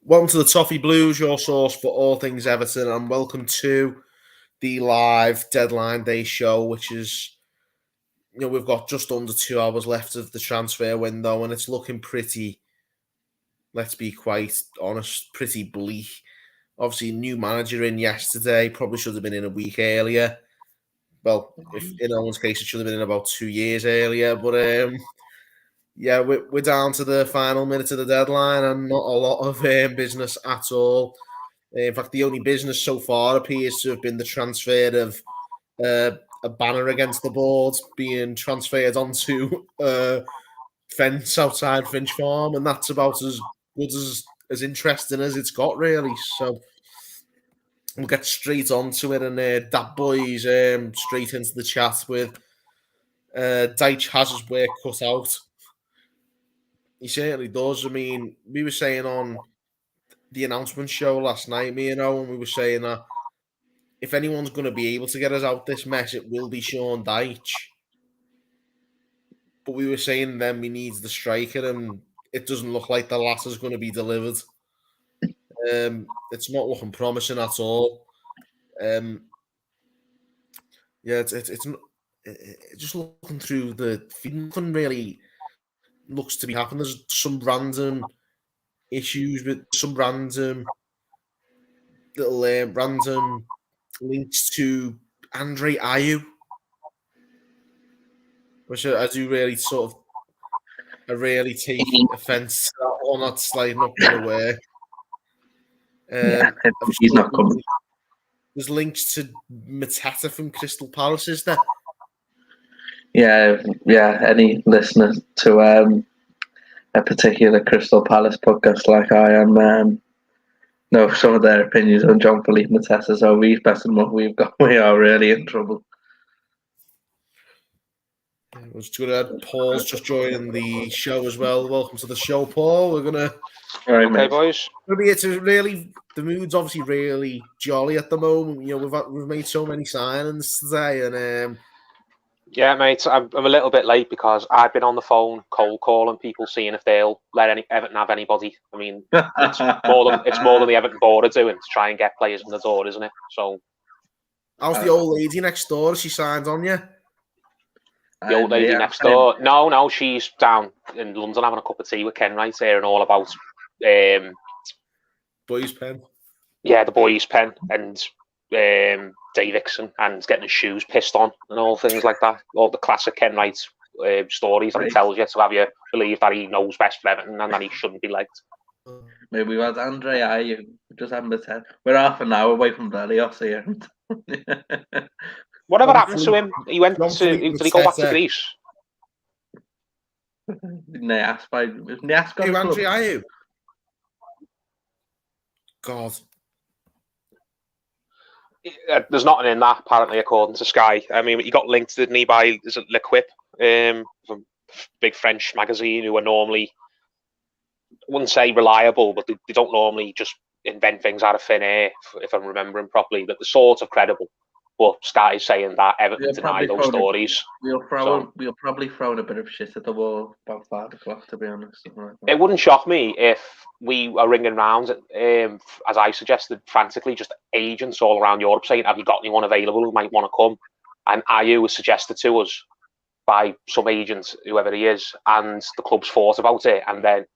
Welcome to the Toffee Blues, your source for all things Everton, and welcome to the live deadline day show, which is, we've got just under 2 hours left of the transfer window, and it's looking pretty, let's be quite honest, pretty bleak. Obviously, new manager in yesterday, probably should have been in a week earlier. Well, if in Owen's case, it should have been in about 2 years earlier, but yeah, we're down to the final minute of the deadline and not a lot of business at all. In fact, the only business so far appears to have been the transfer of a banner against the board being transferred onto a fence outside Finch Farm, and that's about as good as interesting as it's got, really. So we'll get straight onto it, and that boy's straight into the chat with Deitch has his work cut out. He certainly does. I mean, we were saying on the announcement show last night, me and Owen, we were saying that if anyone's going to be able to get us out this mess, it will be Sean Dyche. But we were saying then we need the striker, and it doesn't look like the latter's going to be delivered. It's not looking promising at all. Yeah, it's just looking through the nothing really looks to be happening. There's some random issues with some random little random links to Andre Ayew, which I do really really take offence to that one. That's like not going to work. He's not coming. There's links to Mateta from Crystal Palace, is there? Yeah. Any listener to a particular Crystal Palace podcast like I am, know some of their opinions on Jean-Philippe Mateta, so we've messed them up. We are really in trouble. It was good. Paul's just joining the show as well. Welcome to the show, Paul. We're gonna. Okay, boys. It's really the mood's obviously really jolly at the moment. We've made so many signings today, and yeah, mate. I'm a little bit late because I've been on the phone cold calling people, seeing if they'll let Everton have anybody. I mean, it's more than the Everton board are doing to try and get players in the door, isn't it? So, how's the old lady next door? She signed on you. The old lady next door? No, she's down in London having a cup of tea with Ken Wright here and all about Boys' Pen. Yeah, the Boys' Pen and Davidson and getting his shoes pissed on and all things like that. All the classic Ken Wright stories that he tells you to have you believe that he knows best for Everton and that he shouldn't be liked. Maybe we had Andre Ayew. Just having the 10. We're half an hour away from Delios here. Whatever happened to him? He went to. Did he go back to Greece? Niasco. Andre Ayew. God. There's nothing in that, apparently, according to Sky. I mean, he got linked, didn't he, by L'Equipe, a big French magazine who are normally, I wouldn't say reliable, but they don't normally just invent things out of thin air, if I'm remembering properly. That they're sort of credible. But Sky's saying that Everton deny those stories. We'll probably throw a bit of shit at the wall about 5 o'clock, to be honest. It wouldn't shock me if we are ringing round, as I suggested, frantically, just agents all around Europe saying, have you got anyone available who might want to come? And Ayew was suggested to us by some agent, whoever he is, and the club's thought about it. And then,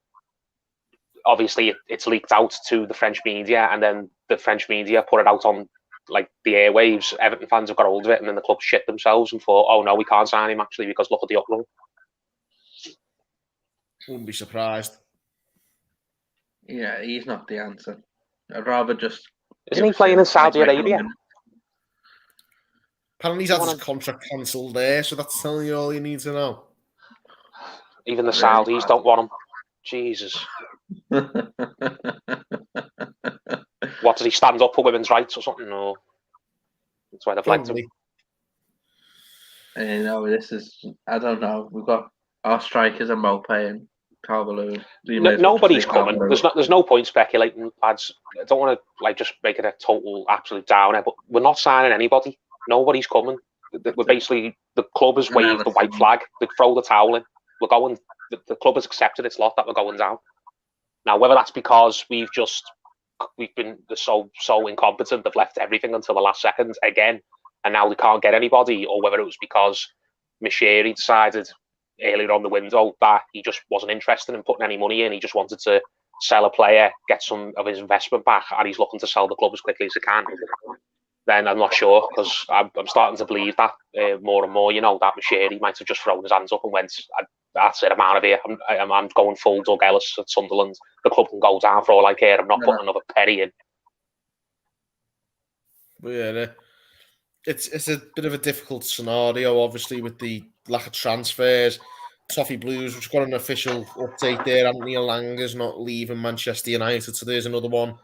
obviously, it's leaked out to the French media, and then the French media put it out on the airwaves. Everton fans have got hold of it, and then the club shit themselves and thought, oh no, we can't sign him actually because look at the uproar. Wouldn't be surprised. Yeah, he's not the answer. I'd rather just. Isn't he playing in Saudi Arabia? Apparently, he's had his contract cancelled there, so that's telling you all you need to know. Even the Saudis don't want him. Jesus. What, did he stand up for women's rights or something? Or that's why they've liked him. This is, I don't know. We've got our strikers and Mope and Calvert-Lewin. Nobody's coming. There's no point speculating, lads. I don't want to just make it a total absolute downer, but we're not signing anybody. Nobody's coming. We're basically, the club has waved the white flag. They throw the towel in. We're going. The club has accepted its lot that we're going down. Now, whether that's because we've been so incompetent, they've left everything until the last second again, and now they can't get anybody, or whether it was because Mishiri decided earlier on the window that he just wasn't interested in putting any money in. He just wanted to sell a player, get some of his investment back, and he's looking to sell the club as quickly as he can. Then I'm not sure, because I'm starting to believe that more and more. That Mishiri might have just thrown his hands up and went, "That's it, I'm out of here. I'm going full Doug Ellis at Sunderland. The club can go down for all I care. I'm not putting another penny in." But yeah, it's a bit of a difficult scenario, obviously, with the lack of transfers. Toffee Blues, which got an official update there. Anthony Elanga's not leaving Manchester United, so there's another one.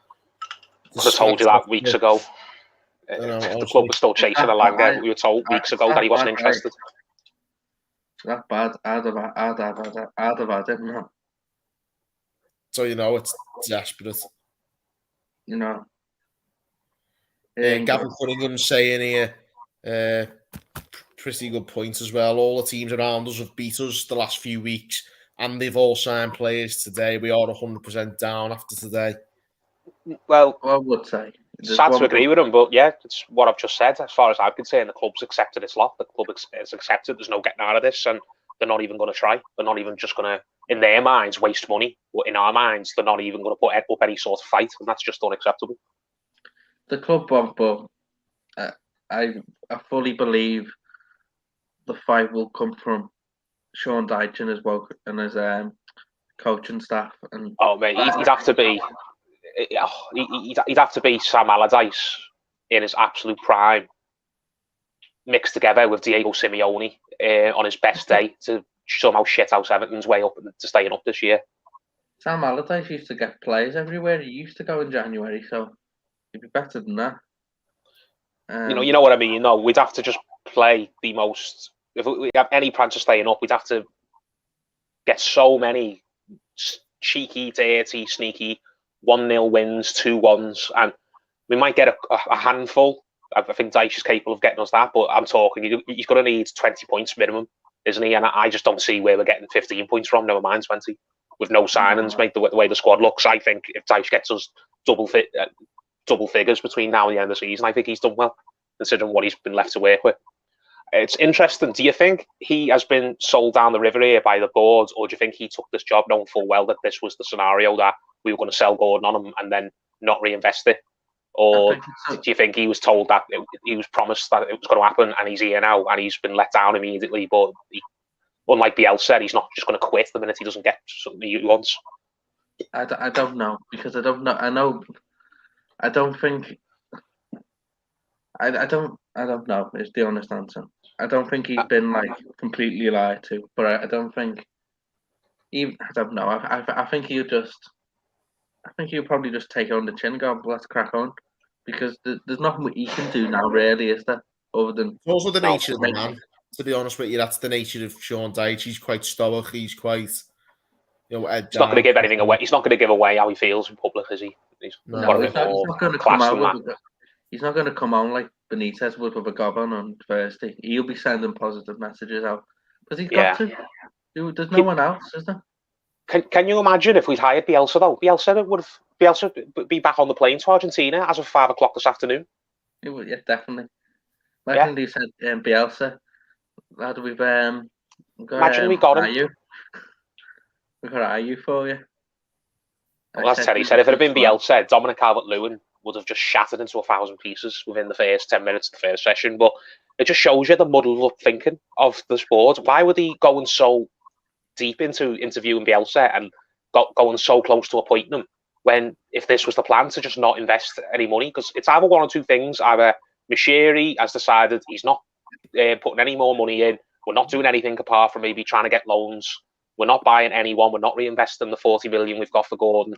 I told you that weeks ago. The club was still chasing Elanga. We were told weeks ago that he wasn't interested. That bad. I'd have had it, no. So, it's desperate. Gavin Cunningham saying here, pretty good point as well. All the teams around us have beat us the last few weeks, and they've all signed players today. We are 100% down after today. Well, I would say. Sad to agree with him, but yeah, it's what I've just said. As far as I'm concerned, the club's accepted its lot. The club has accepted there's no getting out of this, and they're not even going to try. They're not even just going to, in their minds, waste money. But in our minds, they're not even going to put up any sort of fight, and that's just unacceptable. The club won't, but I fully believe the fight will come from Sean Dyche and his coaching staff. And mate, he'd have to be. He'd have to be Sam Allardyce in his absolute prime, mixed together with Diego Simeone on his best day to somehow shit out Everton's way up to staying up this year. Sam Allardyce used to get players everywhere. He used to go in January, so he'd be better than that. You know what I mean. We'd have to just play the most. If we have any plan to staying up, we'd have to get so many cheeky, dirty, sneaky 1-0 wins, 2-1s, and we might get a handful. I think Dyche is capable of getting us that, but I'm talking, he's going to need 20 points minimum, isn't he? And I just don't see where we're getting 15 points from, never mind 20, with no signings, mate, the way the squad looks. I think if Dyche gets us double figures between now and the end of the season, I think he's done well, considering what he's been left to work with. It's interesting. Do you think he has been sold down the river here by the board, or do you think he took this job knowing full well that this was the scenario, that we were going to sell Gordon on him and then not reinvest it? Or do you think he was told that he was promised that it was going to happen and he's here now and he's been let down immediately? But unlike Bielsa, he's not just going to quit the minute he doesn't get something he wants. I don't know, because I don't know. I don't think. I don't know is the honest answer. I don't think he's been completely lied to, but I don't think. I don't know. I think he'll probably just take it on the chin and go, let's crack on, because there's nothing he can do now, really, is there? Other than it's also the nature of the man. To be honest with you, that's the nature of Sean Dyche. He's quite stoic. He's quite, he's not going to give anything away. He's not going to give away how he feels in public, is he? He's not going to come out with. He's not going to come on like Benitez would with a gob on Thursday. He'll be sending positive messages out because he's got to. There's no one else, is there? Can you imagine if we'd hired Bielsa though? Bielsa would be back on the plane to Argentina as of 5 o'clock this afternoon. It would, yeah, definitely. Imagine he said Bielsa. Lad, imagine we got him. We've got Ayew for you. Well, that's Terry said. If it had been Bielsa, Dominic Calvert-Lewin would have just shattered into 1,000 pieces within the first 10 minutes of the first session. But it just shows you the muddled up thinking of this board. Why were they going so deep into interviewing Bielsa and going so close to appointing him, when if this was the plan to just not invest any money? Because it's either one or two things. Either Mishiri has decided he's not putting any more money in. We're not doing anything apart from maybe trying to get loans. We're not buying anyone. We're not reinvesting the 40 million we've got for Gordon.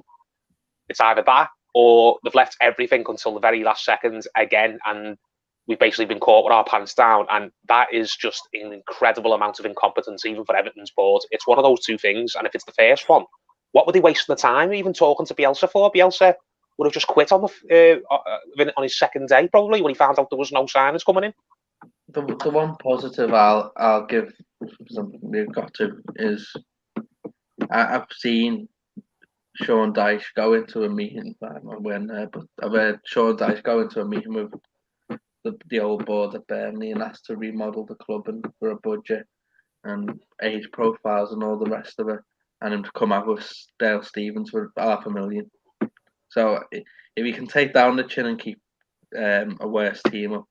It's either that, or they've left everything until the very last second again, and we've basically been caught with our pants down. And that is just an incredible amount of incompetence, even for Everton's board. It's one of those two things. And if it's the first one, what were they wasting the time even talking to Bielsa for? Bielsa would have just quit on on his second day, probably, when he found out there was no signings coming in. The one positive I'll give something we've got to is I've seen Sean Dyche go into a meeting. I went there, but I've heard Sean Dyche go into a meeting with the old board at Burnley and asked to remodel the club and for a budget and age profiles and all the rest of it, and him to come out with Dale Stevens for $500,000. So if he can take down the chin and keep a worse team up,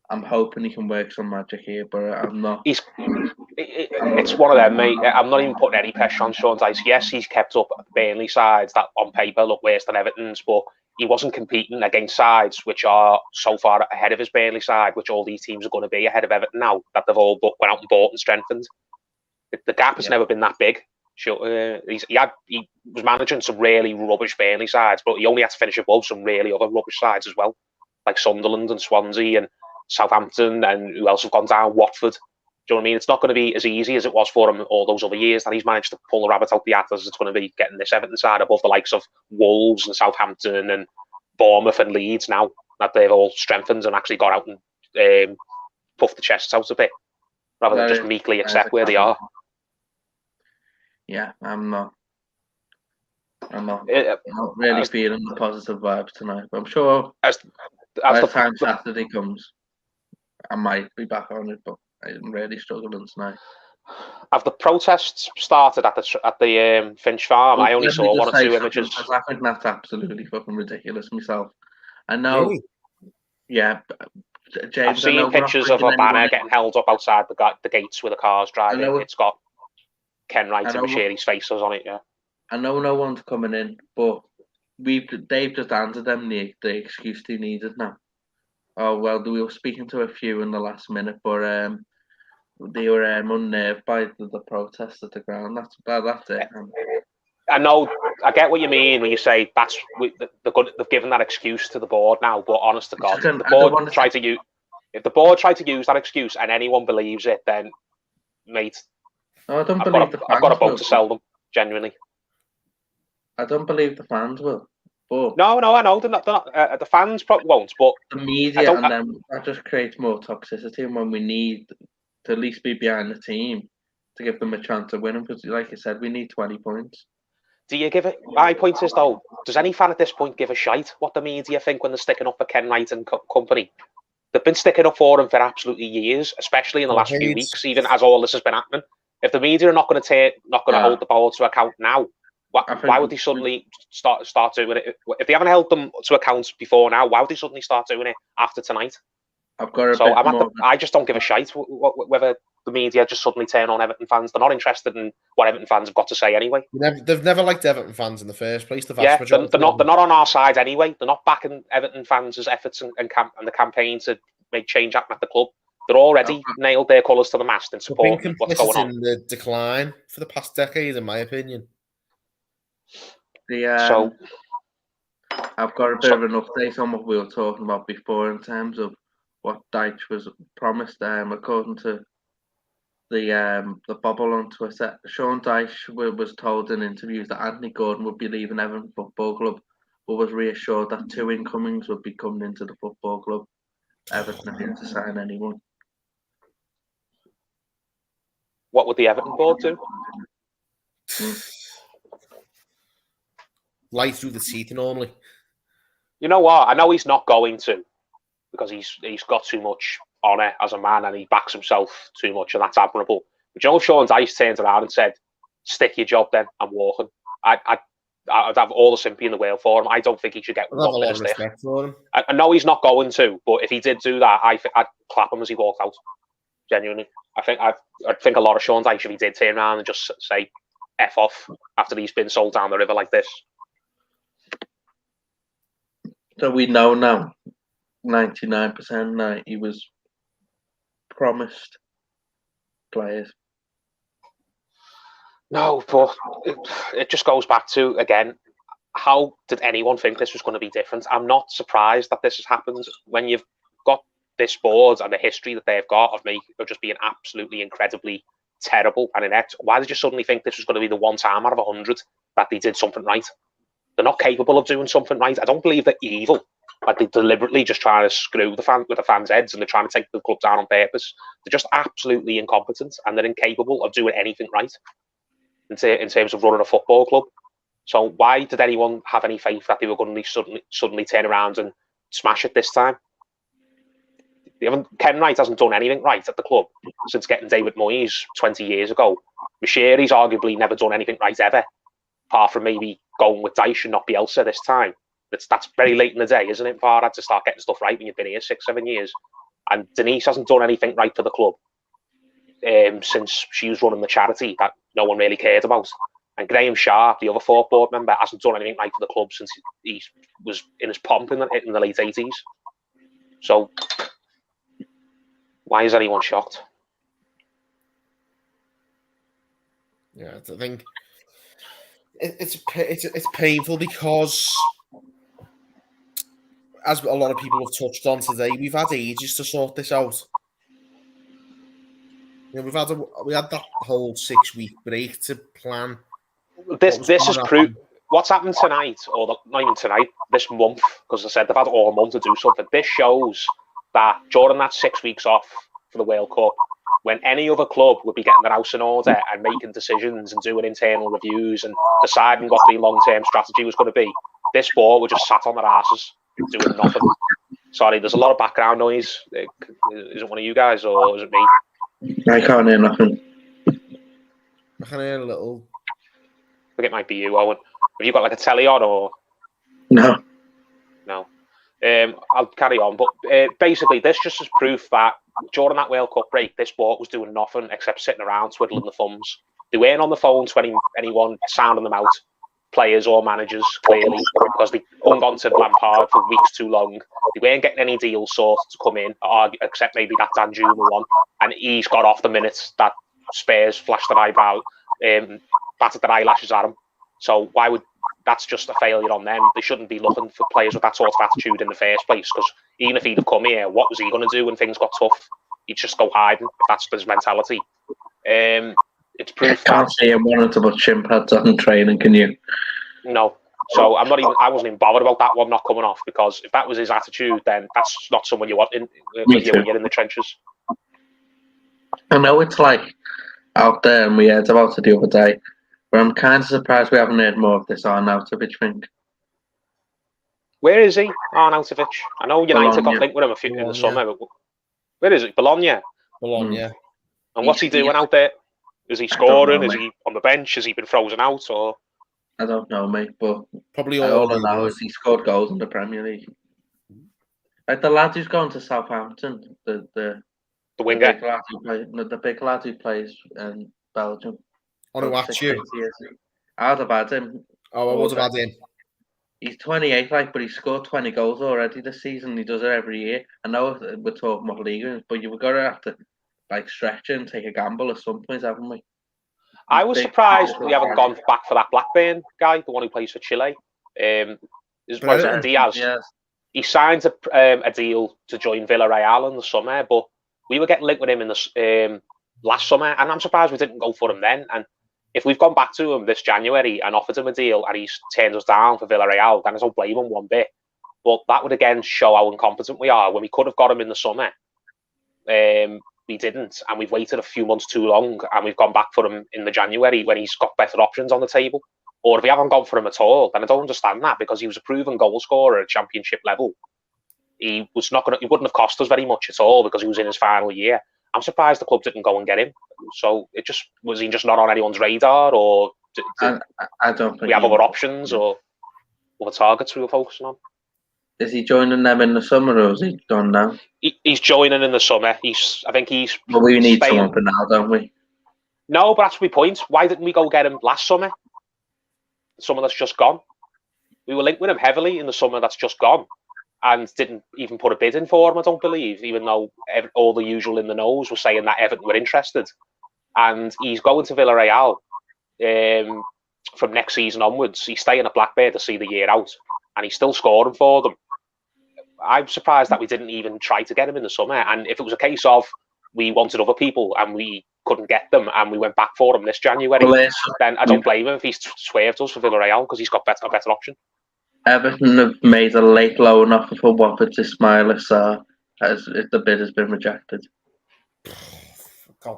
I'm hoping he can work some magic here, but I'm not. It's one of them, mate. I'm not even putting any pressure on Sean Dyche. Yes, he's kept up Burnley sides that on paper look worse than Everton's, but he wasn't competing against sides which are so far ahead of his Burnley side, which all these teams are going to be ahead of Everton now, that they've all went out and bought and strengthened. The gap has never been that big. He was managing some really rubbish Burnley sides, but he only had to finish above some really other rubbish sides as well, like Sunderland and Swansea and Southampton, and who else have gone down? Watford. Do you know what I mean? It's not going to be as easy as it was for him all those other years that he's managed to pull the rabbit out the hat as it's going to be getting this Everton side above the likes of Wolves and Southampton and Bournemouth and Leeds now that they've all strengthened and actually got out and puffed the chests out a bit rather than just meekly accept where they are. Yeah, I'm not really feeling the positive vibes tonight. But I'm sure as by the time Saturday comes, I might be back on it, but I'm really struggling tonight. Have the protests started at the Finch Farm? I only saw one or two images. I think that's absolutely fucking ridiculous myself. I know. Really? Yeah, James. I've seen pictures of a banner getting held up outside the gates with the cars driving. It's got Ken Wright and Sherry's faces on it. Yeah. I know no one's coming in, but they've just answered them the excuse they needed now. Oh well, we were speaking to a few in the last minute, but they were unnerved by the protests at the ground. That's it. I know. I get what you mean when you say they've given that excuse to the board now. But honest to God, if the board tried to use that excuse and anyone believes it, then mate, I've got a boat to sell them. Genuinely, I don't believe the fans will. But no, I know they're not. The fans probably won't, but the media and them that just creates more toxicity. And when we need to at least be behind the team to give them a chance of winning, because like I said, we need 20 points. Do you give it? My point is though, does any fan at this point give a shite what the media think when they're sticking up for Ken Wright and company? They've been sticking up for him for absolutely years, especially in the last few weeks, even as all this has been happening. If the media are not going to hold the board to account now, why would they suddenly start doing it? If they haven't held them to account before now, why would they suddenly start doing it after tonight? I just don't give a shite whether the media just suddenly turn on Everton fans. They're not interested in what Everton fans have got to say anyway. They've never liked Everton fans in the first place. They're not on our side anyway. They're not backing Everton fans' efforts and the campaign to make change happen at the club. They're already nailed their colours to the mast and supporting what's going on. In the decline for the past decade, in my opinion. I've got a bit of an update on what we were talking about before in terms of what Dyche was promised. According to the bubble on Twitter, Sean Dyche was told in interviews that Anthony Gordon would be leaving Everton Football Club, but was reassured that 2 incomings would be coming into the football club. Everton had to sign anyone. What would the Everton board do? Lie through the teeth normally. You know what? I know he's not going to, because he's got too much honour as a man and he backs himself too much, and that's admirable. But you know, if Sean Dyche turned around and said, "Stick your job, then I'm walking," I'd have all the sympathy in the world for him. I don't think he should get 1 minute stick. I know he's not going to, but if he did do that, I'd clap him as he walked out. Genuinely, I think a lot of Sean Dyche, if he did turn around and just say "F off" after he's been sold down the river like this. So we know now, 99% that he was promised players. No, but it just goes back to, again, how did anyone think this was going to be different? I'm not surprised that this has happened when you've got this board and the history that they've got of just being absolutely incredibly terrible and inept. Why did you suddenly think this was going to be the one time out of 100 that they did something right? They're not capable of doing something right. I don't believe they're evil. Like, they're deliberately just trying to screw with the fans' heads, and they're trying to take the club down on purpose. They're just absolutely incompetent, and they're incapable of doing anything right in terms of running a football club. So why did anyone have any faith that they were going to suddenly turn around and smash it this time? Ken Wright hasn't done anything right at the club since getting David Moyes 20 years ago. Moshiri's arguably never done anything right ever, apart from maybe going with Dyche and not Bielsa this time. That's very late in the day, isn't it, Farhad, to start getting stuff right when you've been here 6-7 years? And Denise hasn't done anything right for the club since she was running the charity that no one really cared about. And Graham Sharp, the other fourth board member, hasn't done anything right for the club since he was in his pomp in the late 80s. So why is anyone shocked? Yeah, I think it's painful because, as a lot of people have touched on today, we've had ages to sort this out. You know, we had that whole 6-week break to plan. This is proof. What's happened tonight, or not even tonight, this month, because I said they've had all month to do something. This shows that during that 6 weeks off for the World Cup, when any other club would be getting their house in order and making decisions and doing internal reviews and deciding what the long-term strategy was going to be, this board were just sat on their asses doing nothing. Sorry, there's a lot of background noise. Is it one of you guys or is it me? I can't hear nothing. I can hear a little. I think it might be you, Owen. Have you got like a telly on or? No. No. I'll carry on. But basically, this just is proof that during that World Cup break, this board was doing nothing except sitting around twiddling the thumbs. They weren't on the phone to anyone sounding them out, players or managers, clearly, because they hung on to Lampard for weeks too long. They weren't getting any deals sorted to come in, except maybe that Danjuma one. And he's got off the minute that Spurs flashed their eyebrow, batted their eyelashes at him. So why would... That's just a failure on them. They shouldn't be looking for players with that sort of attitude in the first place, because even if he'd have come here, what was he going to do when things got tough? He'd just go hiding, if that's his mentality. It's proof I can't see him wanting to put shin pads on training, can you? No. So I wasn't even bothered about that one not coming off, because if that was his attitude, then that's not someone you want with you when you're in the trenches. I know it's like out there, and we heard about it the other day, but I'm kind of surprised we haven't heard more of this Arnautovic thing. Where is he, Arnautovic? I know United got linked with him a few in the summer. But where is it? Bologna? Bologna. And what's he doing out there? Is he scoring? Is he on the bench? Has he been frozen out? Or I don't know, mate, but probably all I know is he scored goals in the Premier League. Like the lad who's gone to Southampton, the winger, the big lad who plays in Belgium. Onuachu. I'd have had him. Oh, I would have had him. He's 28, but he scored 20 goals already this season. He does it every year. I know we're talking about league, but you've got to have to stretch it and take a gamble at some point, haven't we? I was surprised we haven't gone back for that Blackburn guy, the one who plays for Chile. Diaz. Yes. He signed a deal to join Villarreal in the summer, but we were getting linked with him in the last summer, and I'm surprised we didn't go for him then. And if we've gone back to him this January and offered him a deal and he's turned us down for Villarreal, then I don't blame him one bit. But that would again show how incompetent we are. When we could have got him in the summer, we didn't, and we've waited a few months too long, and we've gone back for him in the January when he's got better options on the table. Or if we haven't gone for him at all, then I don't understand that, because he was a proven goal scorer at championship level. He wouldn't have cost us very much at all because he was in his final year. I'm surprised the club didn't go and get him. So was he just not on anyone's radar, or I don't think we have other options or other targets we were focusing on? Is he joining them in the summer, or is he gone now? He's joining in the summer. I think he's. But we need someone for now, don't we? No, but that's my point. Why didn't we go get him last summer? Someone that's just gone. We were linked with him heavily in the summer that's just gone, and didn't even put a bid in for him, I don't believe, even though all the usual in the knows were saying that Everton were interested. And he's going to Villarreal from next season onwards. He's staying at Blackburn to see the year out, and he's still scoring for them. I'm surprised that we didn't even try to get him in the summer. And if it was a case of we wanted other people and we couldn't get them and we went back for him this January, then I don't blame him if he's swerved us for Villarreal, because he's got a better option. Everton have made a late loan offer for Watford to Ismaila Sarr, as if the bid has been rejected.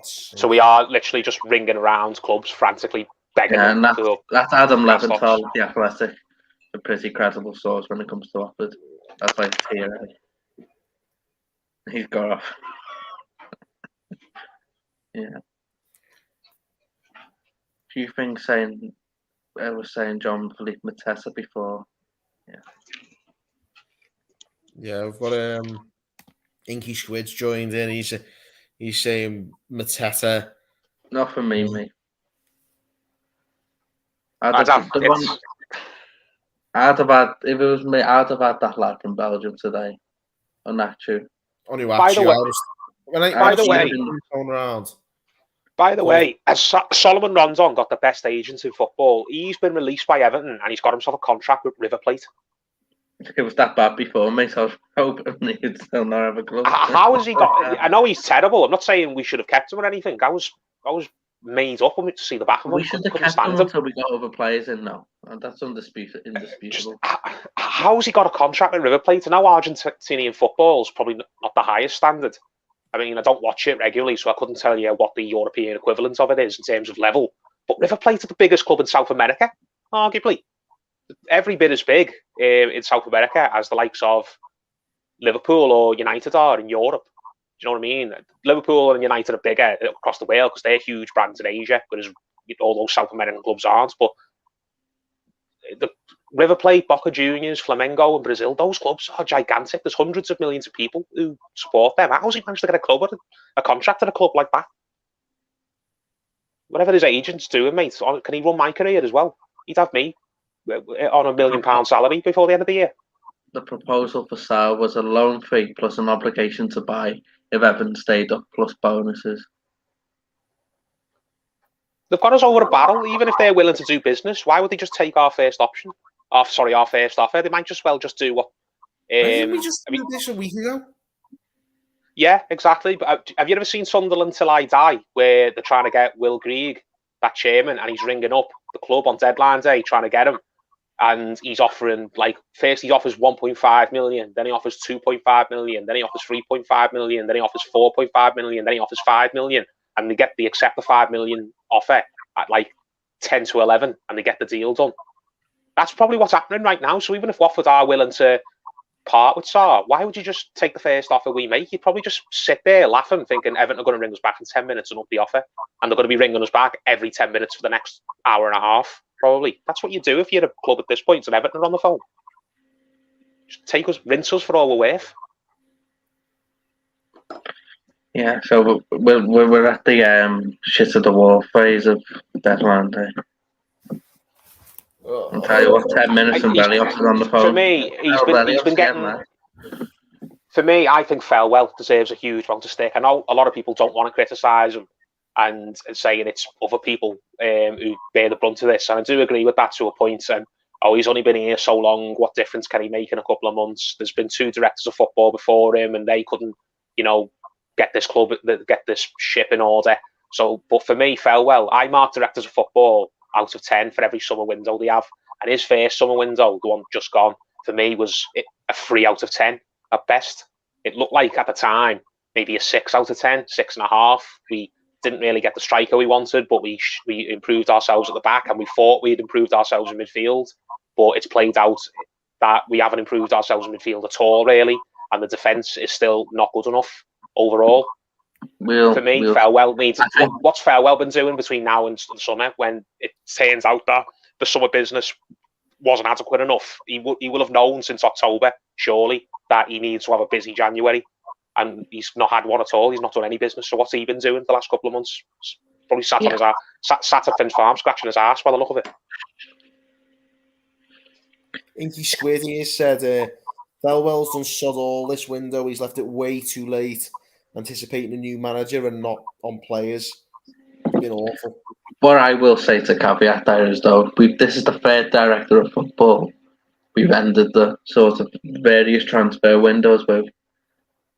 So we are literally just ringing around clubs frantically begging Yeah, them and to that's Adam grass tops. Leventhal, the Athletic, a pretty credible source when it comes to offers. That's like tier A. He's got off. Yeah. Do you think I was saying John Philippe Matessa before? Yeah, we've got Inky Squid's joined in. He's saying Mateta. Not for me, mate. I'd have, it's, If it was me, I'd have had that lad from Belgium today. On that too. Only by the way, by the way, going around. By the way, as Solomon Rondon got the best agent in football, he's been released by Everton and he's got himself a contract with River Plate. It was that bad before, mate. So I was hoping he'd still not have a club. How has he got? I know he's terrible. I'm not saying we should have kept him or anything. I was made up on it to see the back of him. We should have kept him until we got other players in now. And that's indisputable. How has he got a contract with River Plate? I know Argentinian football is probably not the highest standard. I mean, I don't watch it regularly, so I couldn't tell you what the European equivalent of it is in terms of level. But River Plate are the biggest club in South America, arguably. Every bit as big in South America as the likes of Liverpool or United are in Europe. Do you know what I mean? Liverpool and United are bigger across the world because they're huge brands in Asia, whereas all those South American clubs aren't. But the River Plate, Boca Juniors, Flamengo, and Brazil, those clubs are gigantic. There's hundreds of millions of people who support them. How's he managed to get a contract at a club like that? Whatever his agent's doing, mate, can he run my career as well? He'd have me on £1 million salary before the end of the year. The proposal for Sal was a loan fee plus an obligation to buy if Everton stayed up, plus bonuses. They've got us over a barrel. Even if they're willing to do business, why would they just take our first option? Our first offer. They might just well just do what. Didn't we just do this a week ago? Yeah, exactly. But have you ever seen Sunderland Till I Die, where they're trying to get Will Grieg, that chairman, and he's ringing up the club on deadline day trying to get him, and he's offering first he offers 1.5 million, then he offers 2.5 million, then he offers 3.5 million, then he offers 4.5 million, then he offers 5 million, and they accept the 5 million offer at 10 to 11, and they get the deal done. That's probably what's happening right now. So even if Watford are willing to part with Sarr, why would you just take the first offer we make? You'd probably just sit there laughing, thinking Everton are going to ring us back in 10 minutes and up the offer, and they're going to be ringing us back every 10 minutes for the next hour and a half, probably. That's what you do if you're a club at this point and Everton are on the phone. Just rinse us for all we're worth. Yeah, so we're at the shit of the wall phase of deadline day. I'll tell you what, 10 minutes and Belioff is on the phone. For me, he's been getting. For me, I think Felwell deserves a huge amount of stick. I know a lot of people don't want to criticise him and saying it's other people who bear the brunt of this, and I do agree with that to a point. And he's only been here so long. What difference can he make in a couple of months? There's been 2 directors of football before him, and they couldn't, get this ship in order. So, but for me, Felwell, I mark directors of football out of 10 for every summer window they have. And his first summer window, the one just gone, for me was a 3 out of 10 at best. It looked like at the time, maybe a 6 out of 10, 6.5. We didn't really get the striker we wanted, but we improved ourselves at the back, and we thought we'd improved ourselves in midfield. But it's played out that we haven't improved ourselves in midfield at all, really. And the defence is still not good enough overall. For me, Felwell needs. What's Felwell been doing between now and the summer? When it turns out that the summer business wasn't adequate enough, he will have known since October, surely, that he needs to have a busy January, and he's not had one at all. He's not done any business. So what's he been doing the last couple of months? Probably sat on his ass, sat at Finch Farm scratching his ass by the look of it. Inky Squid here said, Felwell's done sod all this window. He's left it way too late, anticipating a new manager and not on players. It's been awful. What I will say to caveat there is, though, this is the 3rd director of football we've ended the sort of various transfer windows with,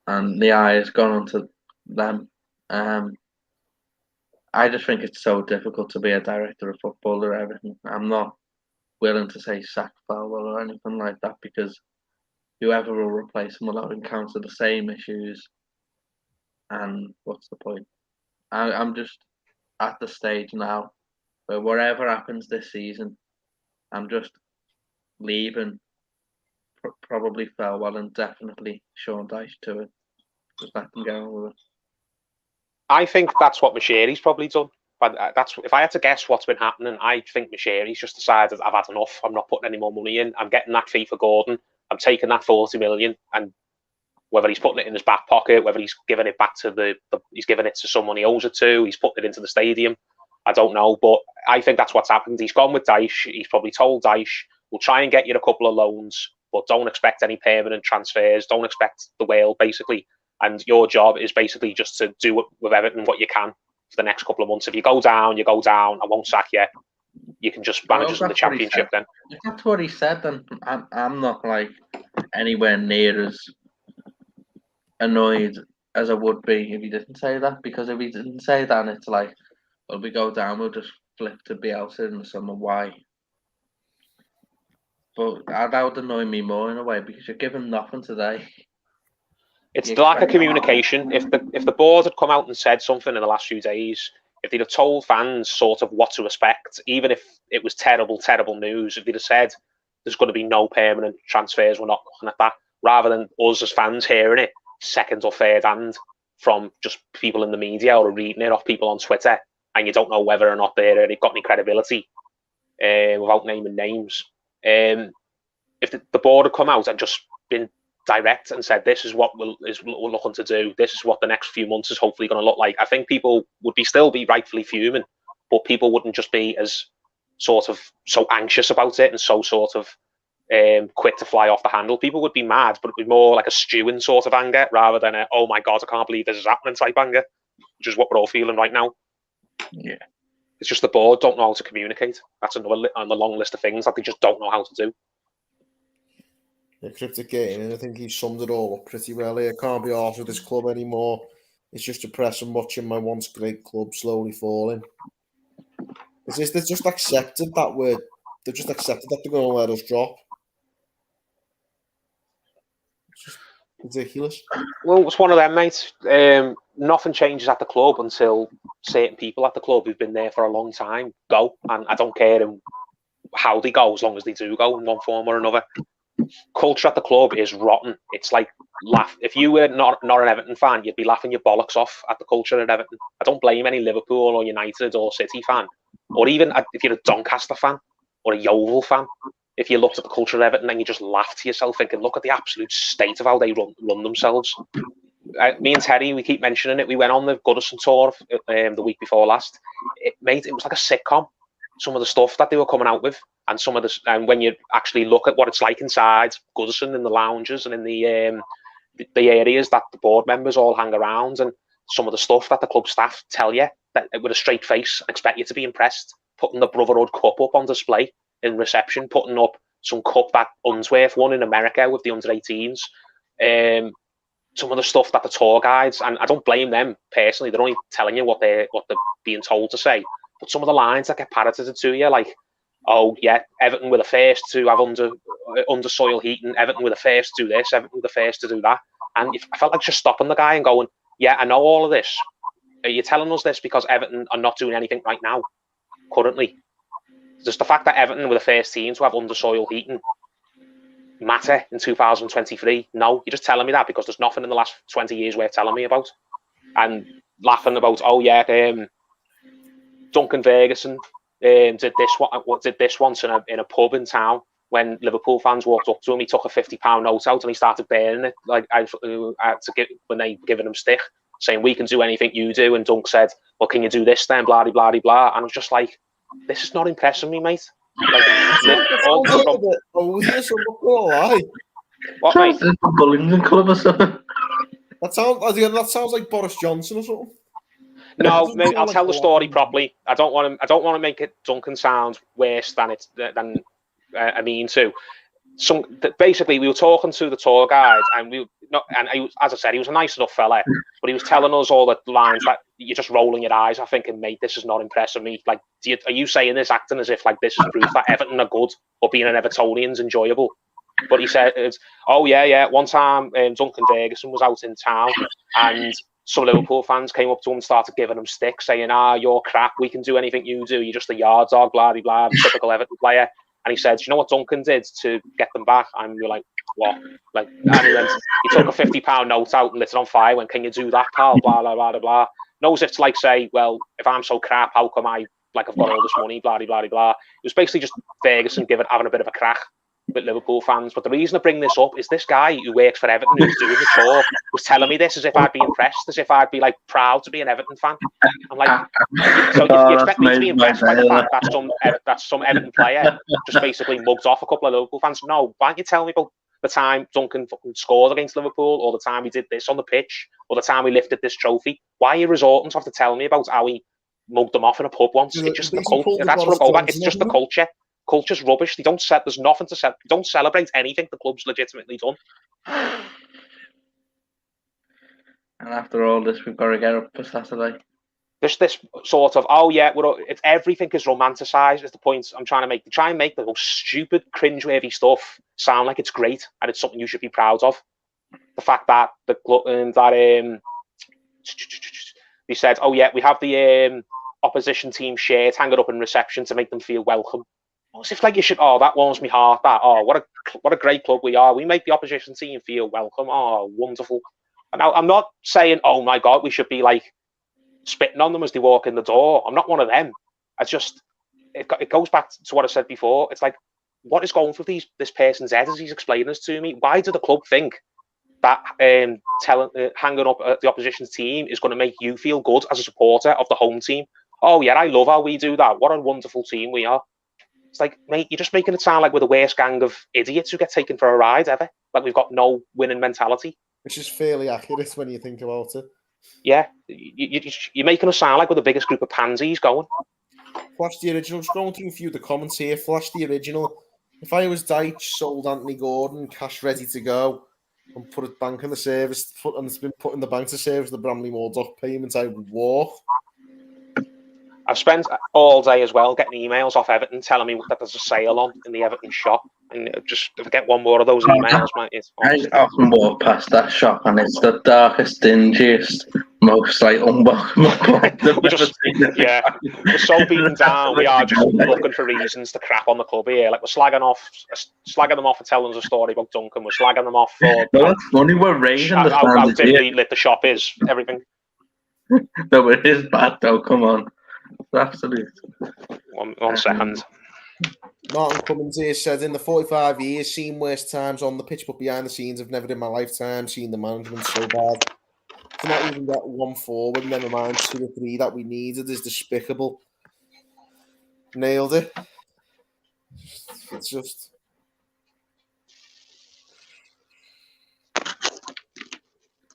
and the eye has gone onto them. I just think it's so difficult to be a director of football or everything. I'm not willing to say sack Felwell or anything like that, because whoever will replace him will encounter the same issues, and what's the point? I'm just at the stage now But whatever happens this season, I'm just leaving probably Farewell and definitely Sean Dyche to it. Just let them get on with it. I think that's what Mashiri's probably done. But that's if I had to guess what's been happening, I think Mashiri's just decided I've had enough. I'm not putting any more money in. I'm getting that fee for Gordon. I'm taking that 40 million, and whether he's putting it in his back pocket, whether he's giving it back to he's giving it to someone he owes it to, he's putting it into the stadium. I don't know, but I think that's what's happened. He's gone with Dyche. He's probably told Dyche, "We'll try and get you a couple of loans, but don't expect any permanent transfers. Don't expect the world, basically. And your job is basically just to do with Everton what you can for the next couple of months. If you go down, you go down. I won't sack you. You can just manage us in the Championship then." If that's what he said, then I'm not like anywhere near as annoyed as I would be if he didn't say that. Because if he didn't say that, it's like, well, we go down, we'll just flip to Bielsa in the summer. Why? But that would annoy me more in a way because you're giving nothing today. It's the lack of communication. If the board had come out and said something in the last few days, if they'd have told fans sort of what to expect, even if it was terrible, terrible news, if they'd have said there's going to be no permanent transfers, we're not looking at that, rather than us as fans hearing it second or third hand from just people in the media or reading it off people on Twitter, and you don't know whether or not they've got any credibility without naming names. If the board had come out and just been direct and said, this is what we're looking to do, this is what the next few months is hopefully going to look like, I think people would still be rightfully fuming, but people wouldn't just be as sort of so anxious about it and so sort of quick to fly off the handle. People would be mad, but it'd be more like a stewing sort of anger rather than a, oh my God, I can't believe this is happening type anger, which is what we're all feeling right now. Yeah. It's just the board don't know how to communicate. That's another on the long list of things that they just don't know how to do. The cryptic game, and I think he summed it all up pretty well here. Can't be arsed with this club anymore. It's just depressing watching my once great club slowly falling. It's just, they've just accepted that they've just accepted that they're going to let us drop. It's just ridiculous. Well, it's one of them, mate. Nothing changes at the club until certain people at the club who've been there for a long time go, and I don't care how they go as long as they do go in one form or another. Culture at the club is rotten. It's like if you were not an Everton fan, you'd be laughing your bollocks off at the culture at Everton. I don't blame any Liverpool or United or City fan, or even if you're a Doncaster fan or a Yeovil fan. If you looked at the culture of Everton and you just laughed to yourself thinking, look at the absolute state of how they run themselves. Me and Terry, we keep mentioning it. We went on the Goodison tour the week before last. It was like a sitcom. Some of the stuff that they were coming out with, and and when you actually look at what it's like inside Goodison, in the lounges and in the areas that the board members all hang around, and some of the stuff that the club staff tell you that with a straight face and expect you to be impressed, putting the Brotherhood Cup up on display in reception, putting up some cup that Unsworth won in America with the under-18s, some of the stuff that the tour guides, and I don't blame them personally, they're only telling you what they're being told to say. But some of the lines that get parroted to you, like, oh, yeah, Everton were the first to have under soil heating, Everton were the first to do this, Everton were the first to do that. And I felt like just stopping the guy and going, yeah, I know all of this. Are you telling us this because Everton are not doing anything right now, currently? Does the fact that Everton were the first team to have under soil heating matter in 2023? No, you're just telling me that because there's nothing in the last 20 years worth telling me about. And laughing about, oh, yeah, Duncan Ferguson did this once in a pub in town. When Liverpool fans walked up to him, he took a £50 note out and he started burning it. Like when they giving him stick, saying we can do anything you do. And Dunk said, "Well, can you do this then?" Blah blah blah blah. And I was just like, "This is not impressing me, mate." Like, what, mate? That sounds like Boris Johnson or something. No, maybe I'll tell the story properly. I don't want to make it Duncan sound worse than I mean to. Basically, we were talking to the tour guide, and as I said, he was a nice enough fella, but he was telling us all the lines that you're just rolling your eyes. I'm thinking, mate, this is not impressing me. Like, are you saying this, acting as if like this is proof that Everton are good, or being an Evertonian's enjoyable? But he said, "Oh yeah. One time, Duncan Ferguson was out in town, and some Liverpool fans came up to him and started giving him sticks, saying, you're crap, we can do anything you do, you're just a yard dog, blah, blah, blah, typical Everton player. And he said, do you know what Duncan did to get them back? And you're like, what? Like, and he took a £50 note out and lit it on fire, went, can you do that, pal? Blah, blah, blah, blah, blah. Knows if to like say, well, if I'm so crap, how come I've got all this money, blah, blah, blah, blah. It was basically just Ferguson having a bit of a crack with Liverpool fans. But the reason I bring this up is this guy who works for Everton, who's doing the tour, was telling me this as if I'd be impressed, as if I'd be like proud to be an Everton fan. I'm like, so you expect me to be impressed by the fact that some Everton player just basically mugged off a couple of Liverpool fans? No, why don't you tell me about the time Duncan fucking scored against Liverpool, or the time he did this on the pitch, or the time he lifted this trophy? Why are you resorting to have to tell me about how he mugged them off in a pub once? It's just the culture. That's what I'm going back. It's just the culture. Culture's rubbish. They don't there's nothing to set. They don't celebrate anything the club's legitimately done. And after all this, we've got to get up for Saturday. This sort of it's everything is romanticised. Is the point I'm trying to make? They try and make the most stupid, cringeworthy stuff sound like it's great and it's something you should be proud of. The fact that they said, we have the opposition team shirt, hang it up in reception to make them feel welcome. As if like you should. Oh, that warms me heart. That what a great club we are. We make the opposition team feel welcome. Oh, wonderful. And now I'm not saying, oh my God, we should be like spitting on them as they walk in the door. I'm not one of them. It goes back to what I said before. It's like, what is going through this person's head as he's explaining this to me? Why do the club think that hanging up at the opposition's team is going to make you feel good as a supporter of the home team? Oh yeah, I love how we do that. What a wonderful team we are. It's like, mate, you're just making it sound like we're the worst gang of idiots who get taken for a ride ever. Like we've got no winning mentality. Which is fairly accurate when you think about it. Yeah, you're making us sound like we're the biggest group of pansies going. Flash the original. Just going through a few of the comments here. Flash the original. If I was Dyche, sold Anthony Gordon, cash ready to go, and put it bank in the service, and it's been put in the bank to service the Bramley Murdoch payment, I would walk. I've spent all day as well getting emails off Everton telling me that there's a sale on in the Everton shop. And just if I get one more of those emails, I often walk past that shop and it's the darkest, dingiest, most like unwelcome place. We're so beaten down. We are just looking for reasons to crap on the club here. Like we're slagging them off for telling us a story about Duncan. We're slagging them off for that's funny. We're raising the how standards dimly lit the shop is. Everything. No, it is bad though. Come on. Absolutely. One second. Martin Cummins here said, in the 45 years, seen worse times on the pitch, but behind the scenes, I've never in my lifetime seen the management so bad. To not even get one forward, never mind 2 or 3 that we needed, is despicable. Nailed it. It's just...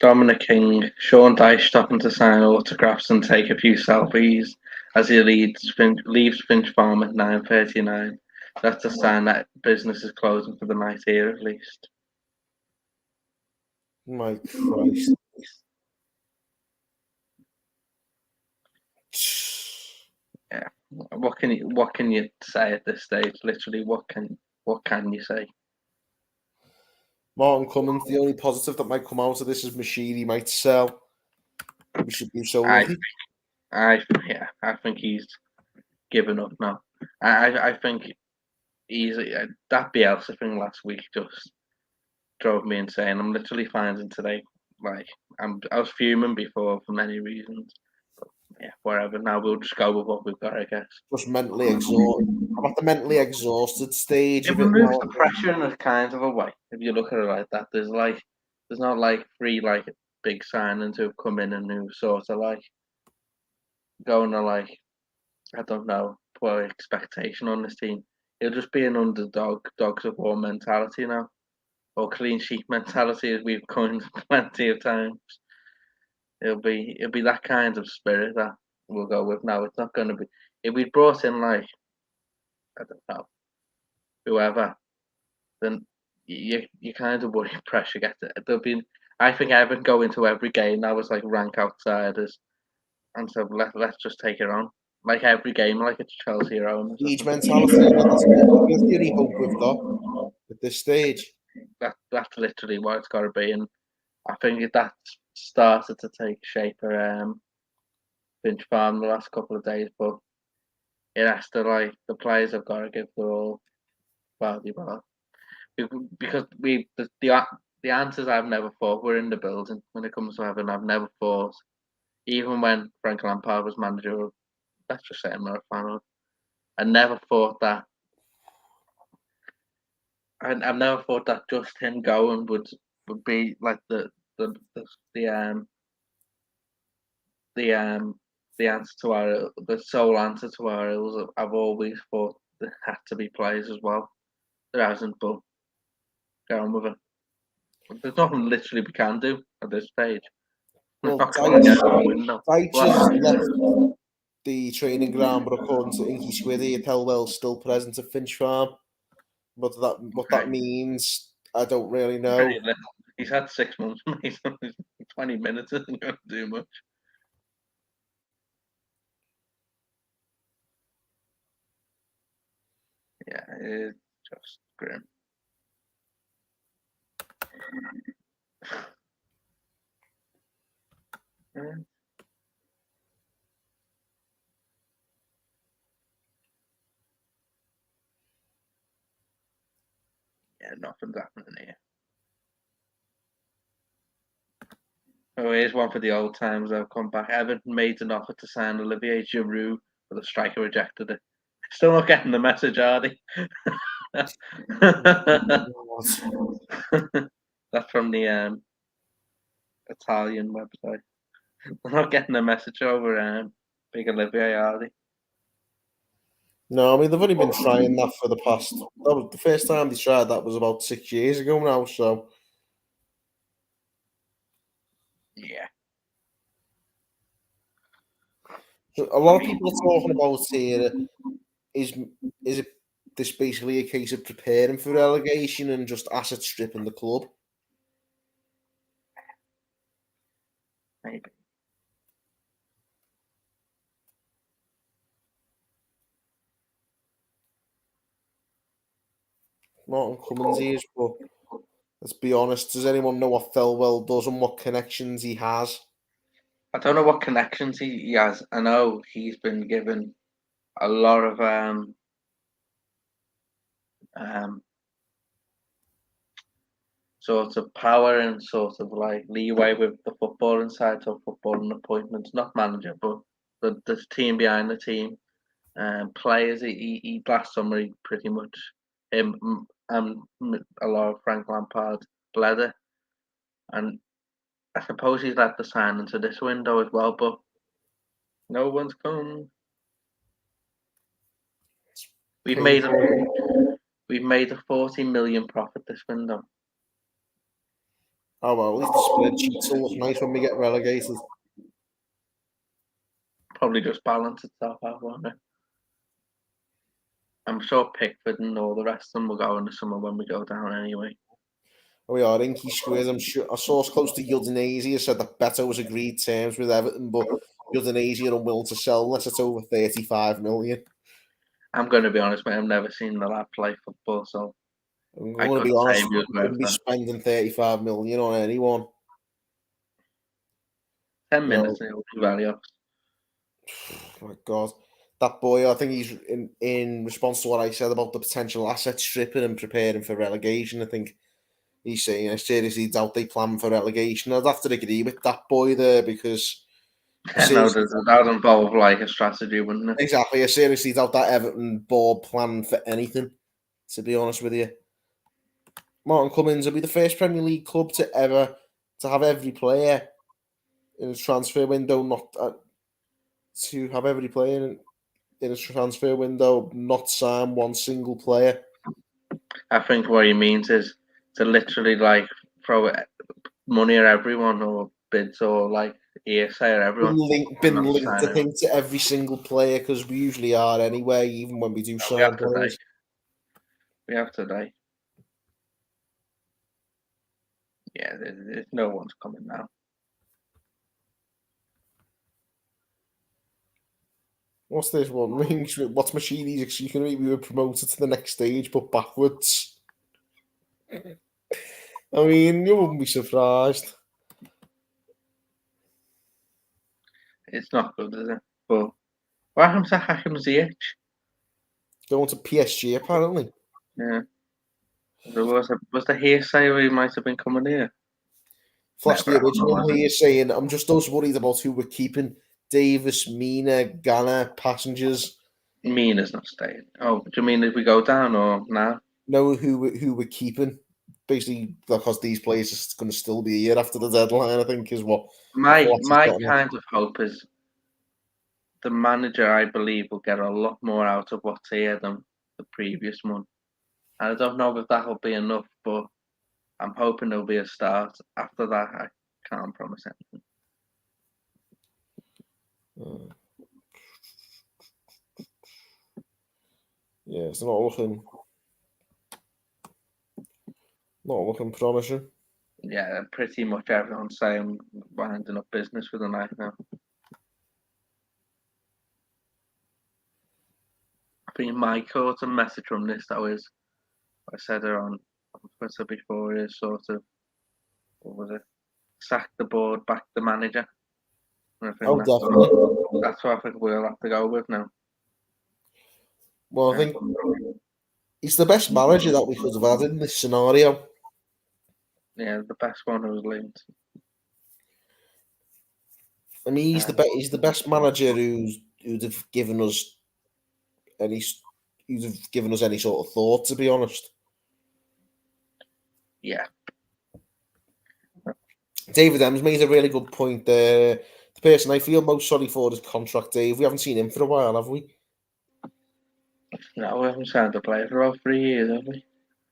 Dominic King, Sean Dyche stopping to sign autographs and take a few selfies as he leaves Finch Farm at 9:39. That's a sign that business is closing for the night here, at least. My Christ. Yeah. What can you say at this stage? Literally, what can you say? Martin Cummins, the only positive that might come out of this is Mashiri might sell. We should be so lucky. I think he's given up now. I think he's that Bielsa thing last week just drove me insane. I'm literally finding today, like I was fuming before for many reasons. But yeah, whatever. Now we'll just go with what we've got, I guess. Just mentally exhausted. I'm at the mentally exhausted stage it of it. Removes the pressure in a kind of a way. If you look at it like that, there's not like 3 like big signings who've come in and who sort of like going to like, I don't know, put expectation on this team. It'll just be an underdog, dogs of war mentality now, or clean sheet mentality, as we've coined plenty of times. It'll be that kind of spirit that we'll go with now. It's not going to be if we brought in like, I don't know, whoever, then you kind of worry pressure gets it. There'll be, I think Everton go into every game now as like rank outsiders, and so let's just take it on. Like every game, like it's Chelsea or home. Siege mentality. That's the only hope we've got at this stage. That's literally what it's got to be. And I think that started to take shape at Finch Farm the last couple of days, but it has to, like, the players have got to give their all value back. Because the answers I've never thought were in the building when it comes to Everton. I've never thought, even when Frank Lampard was manager, let's just say I'm not a fan of. I never thought that. I've never thought that just him going would be like the answer to the sole answer to our ills. I've always thought there had to be players as well. There hasn't, but get on with it. There's nothing literally we can do at this stage. Well, Not going out the window. Deitch has left the training ground, but according to Inky Squiddy, Thelwell's still present at Finch Farm. But what that means, I don't really know. He's had 6 months, mate. 20 minutes isn't going to do much. Yeah, it's just grim. Yeah, nothing's happening here. Oh, here's one for the old times. I've come back. Everton made an offer to sign Olivier Giroud, but the striker rejected it. Still not getting the message, are they? That's from the Italian website. They're not getting the message over Big Olivier, are they? No, I mean they've only been trying that for the past. That was the first time they tried that was about 6 years ago now. So yeah, a lot of people are talking about here. Is it this basically a case of preparing for relegation and just asset stripping the club? maybe. Martin Cummins is, but let's be honest. Does anyone know what Thelwell does and what connections he has? I don't know what connections he has. I know he's been given a lot of sort of power and sort of like leeway with the footballing side of footballing appointments, not manager, but the team behind the team. Players, he last summer he pretty much him and a lot of Frank Lampard bladder, and I suppose he's let the sign into this window as well, but no one's come. We've made a 40 million profit this window. Oh well, at least the spreadsheets will look nice when we get relegated. Probably just balance itself out, won't it? I'm sure Pickford and all the rest of them will go in the summer when we go down anyway. Oh, we are Inky Squares. I'm sure a source close to Udinese said that Beto has agreed terms with Everton, but Udinese are unwilling to sell unless it's over 35 million. I'm going to be honest, mate. I've never seen the lad play football, so I'm going to be honest. I wouldn't be spending 35 million on anyone. 10 minutes, it'll be value. Oh my God. That boy, I think he's in response to what I said about the potential asset stripping and preparing for relegation. I think he's saying I seriously doubt they plan for relegation. I'd have to agree with that boy there because No, that would involve like a strategy, wouldn't it? Exactly. I seriously doubt that Everton board plan for anything, to be honest with you. Martin Cummins will be the first Premier League club to have every player in a transfer window to have every player in a transfer window not sign one single player. I think what he means is to literally like throw money at everyone or bids or like ESA at everyone. Been linked, I think, to every single player because we usually are anyway, even when we do sign players. We have today. Yeah, there's no one's coming now. What's this one? What's Machini's excuse going to be? We were promoted to the next stage, but backwards. I mean, you wouldn't be surprised. It's not good, is it? But what happened to Hakim Ziyech? Going to PSG apparently. Yeah. There was the hearsay where he might have been coming here. Flash the Never original happened, here saying, I'm just those worried about who we're keeping. Davis, Mina, Ghana, passengers. Mina's not staying. Oh, do you mean if we go down or now? Know who we're keeping. Basically, because these players are going to still be here after the deadline, I think, is what My Flash is getting at. kind of hope is the manager, I believe, will get a lot more out of what's here than the previous one. And I don't know if that'll be enough, but I'm hoping there'll be a start. After that, I can't promise anything. Yeah, it's not looking promising. Yeah, pretty much everyone's saying winding up business for the night now. I think my caught a message from this though is, I said it on Twitter before, is sort of, what was it? Sack the board, back the manager. And I think Definitely. that's what I think we'll have to go with now. Well, I think he's the best manager that we could have had in this scenario. Yeah, the best one who was linked. I mean, he's the best manager who'd have given us any sort of thought, to be honest. Yeah. David M's made a really good point there. The person I feel most sorry for is contract Dave. We haven't seen him for a while, have we? No, we haven't signed a player for about 3 years, have we?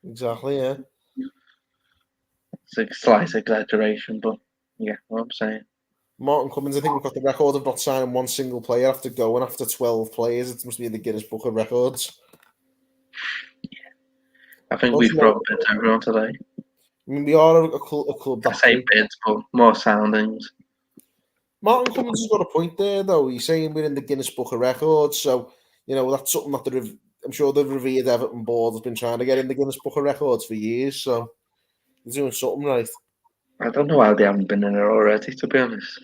Exactly, yeah. It's a slight exaggeration, but yeah, what I'm saying. Martin Cummins, I think we've got the record of not signing one single player after going after 12 players. It must be in the Guinness Book of Records. Yeah. I think we've brought bids to everyone today. I mean, we are a club that... I say bids, but more soundings. Martin Cummins has got a point there, though. He's saying we're in the Guinness Book of Records, so, you know, that's something that I'm sure the revered Everton board has been trying to get in the Guinness Book of Records for years, so they're doing something right. I don't know how they haven't been in there already, to be honest.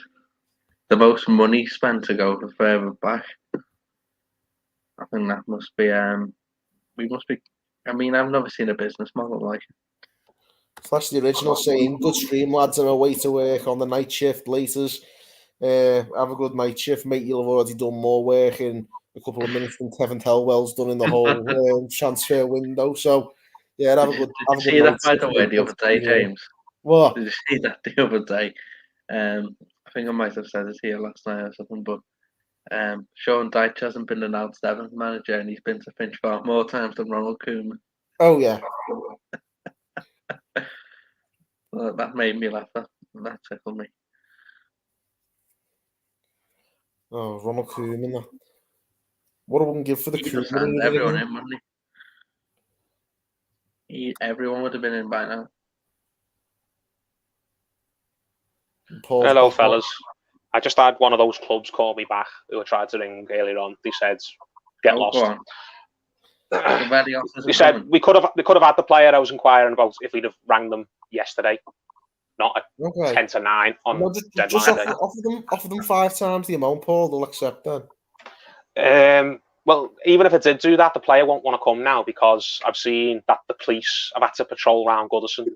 The most money spent to go further back. I think that must be, we must be, I mean, I've never seen a business model like it. Flash the original saying, good stream, lads, on our way to work on the night shift, laters. Have a good night shift, mate. You'll have already done more work in a couple of minutes than Kevin Tellwell's done in the whole transfer window. So, yeah, have a good Did you see that, by the way, the other day, James? What? Did you see that the other day? I think I might have said it here last night or something, but Sean Dyche hasn't been announced Everton manager, and he's been to Finch Farm more times than Ronald Koeman. Oh, yeah. That made me laugh. That tickled me. Oh, Ronald Koeman. What I wouldn't give for the Koeman. Everyone in, wouldn't he? Everyone would have been in by now. Hello, fellas. I just had one of those clubs call me back who I tried to ring earlier on. They said, get lost. They said we could have had the player I was inquiring about if we'd have rang them yesterday, not at 10 to 9 on deadline day. Offer them 5 times the amount, Paul. They'll accept that. Well, even if I did do that, the player won't want to come now because I've seen that the police have had to patrol around Goodison.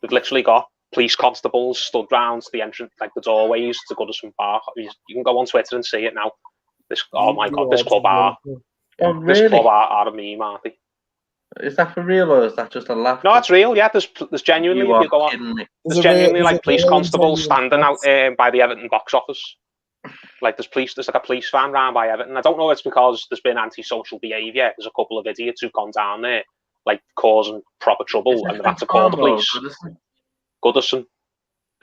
We've literally got police constables stood round the entrance, like the doorways to Goodison Park. You can go on Twitter and see it now. This club are. Oh, really? This club are a meme, aren't they? Is that for real or is that just a laugh? No, it's real. Yeah, there's genuinely. If you go on, there's genuinely like police constables standing out by the Everton box office. Like there's like a police van round by Everton. I don't know if it's because there's been antisocial behaviour. There's a couple of idiots who've gone down there, like causing proper trouble, and they've had to call the police. Goodison.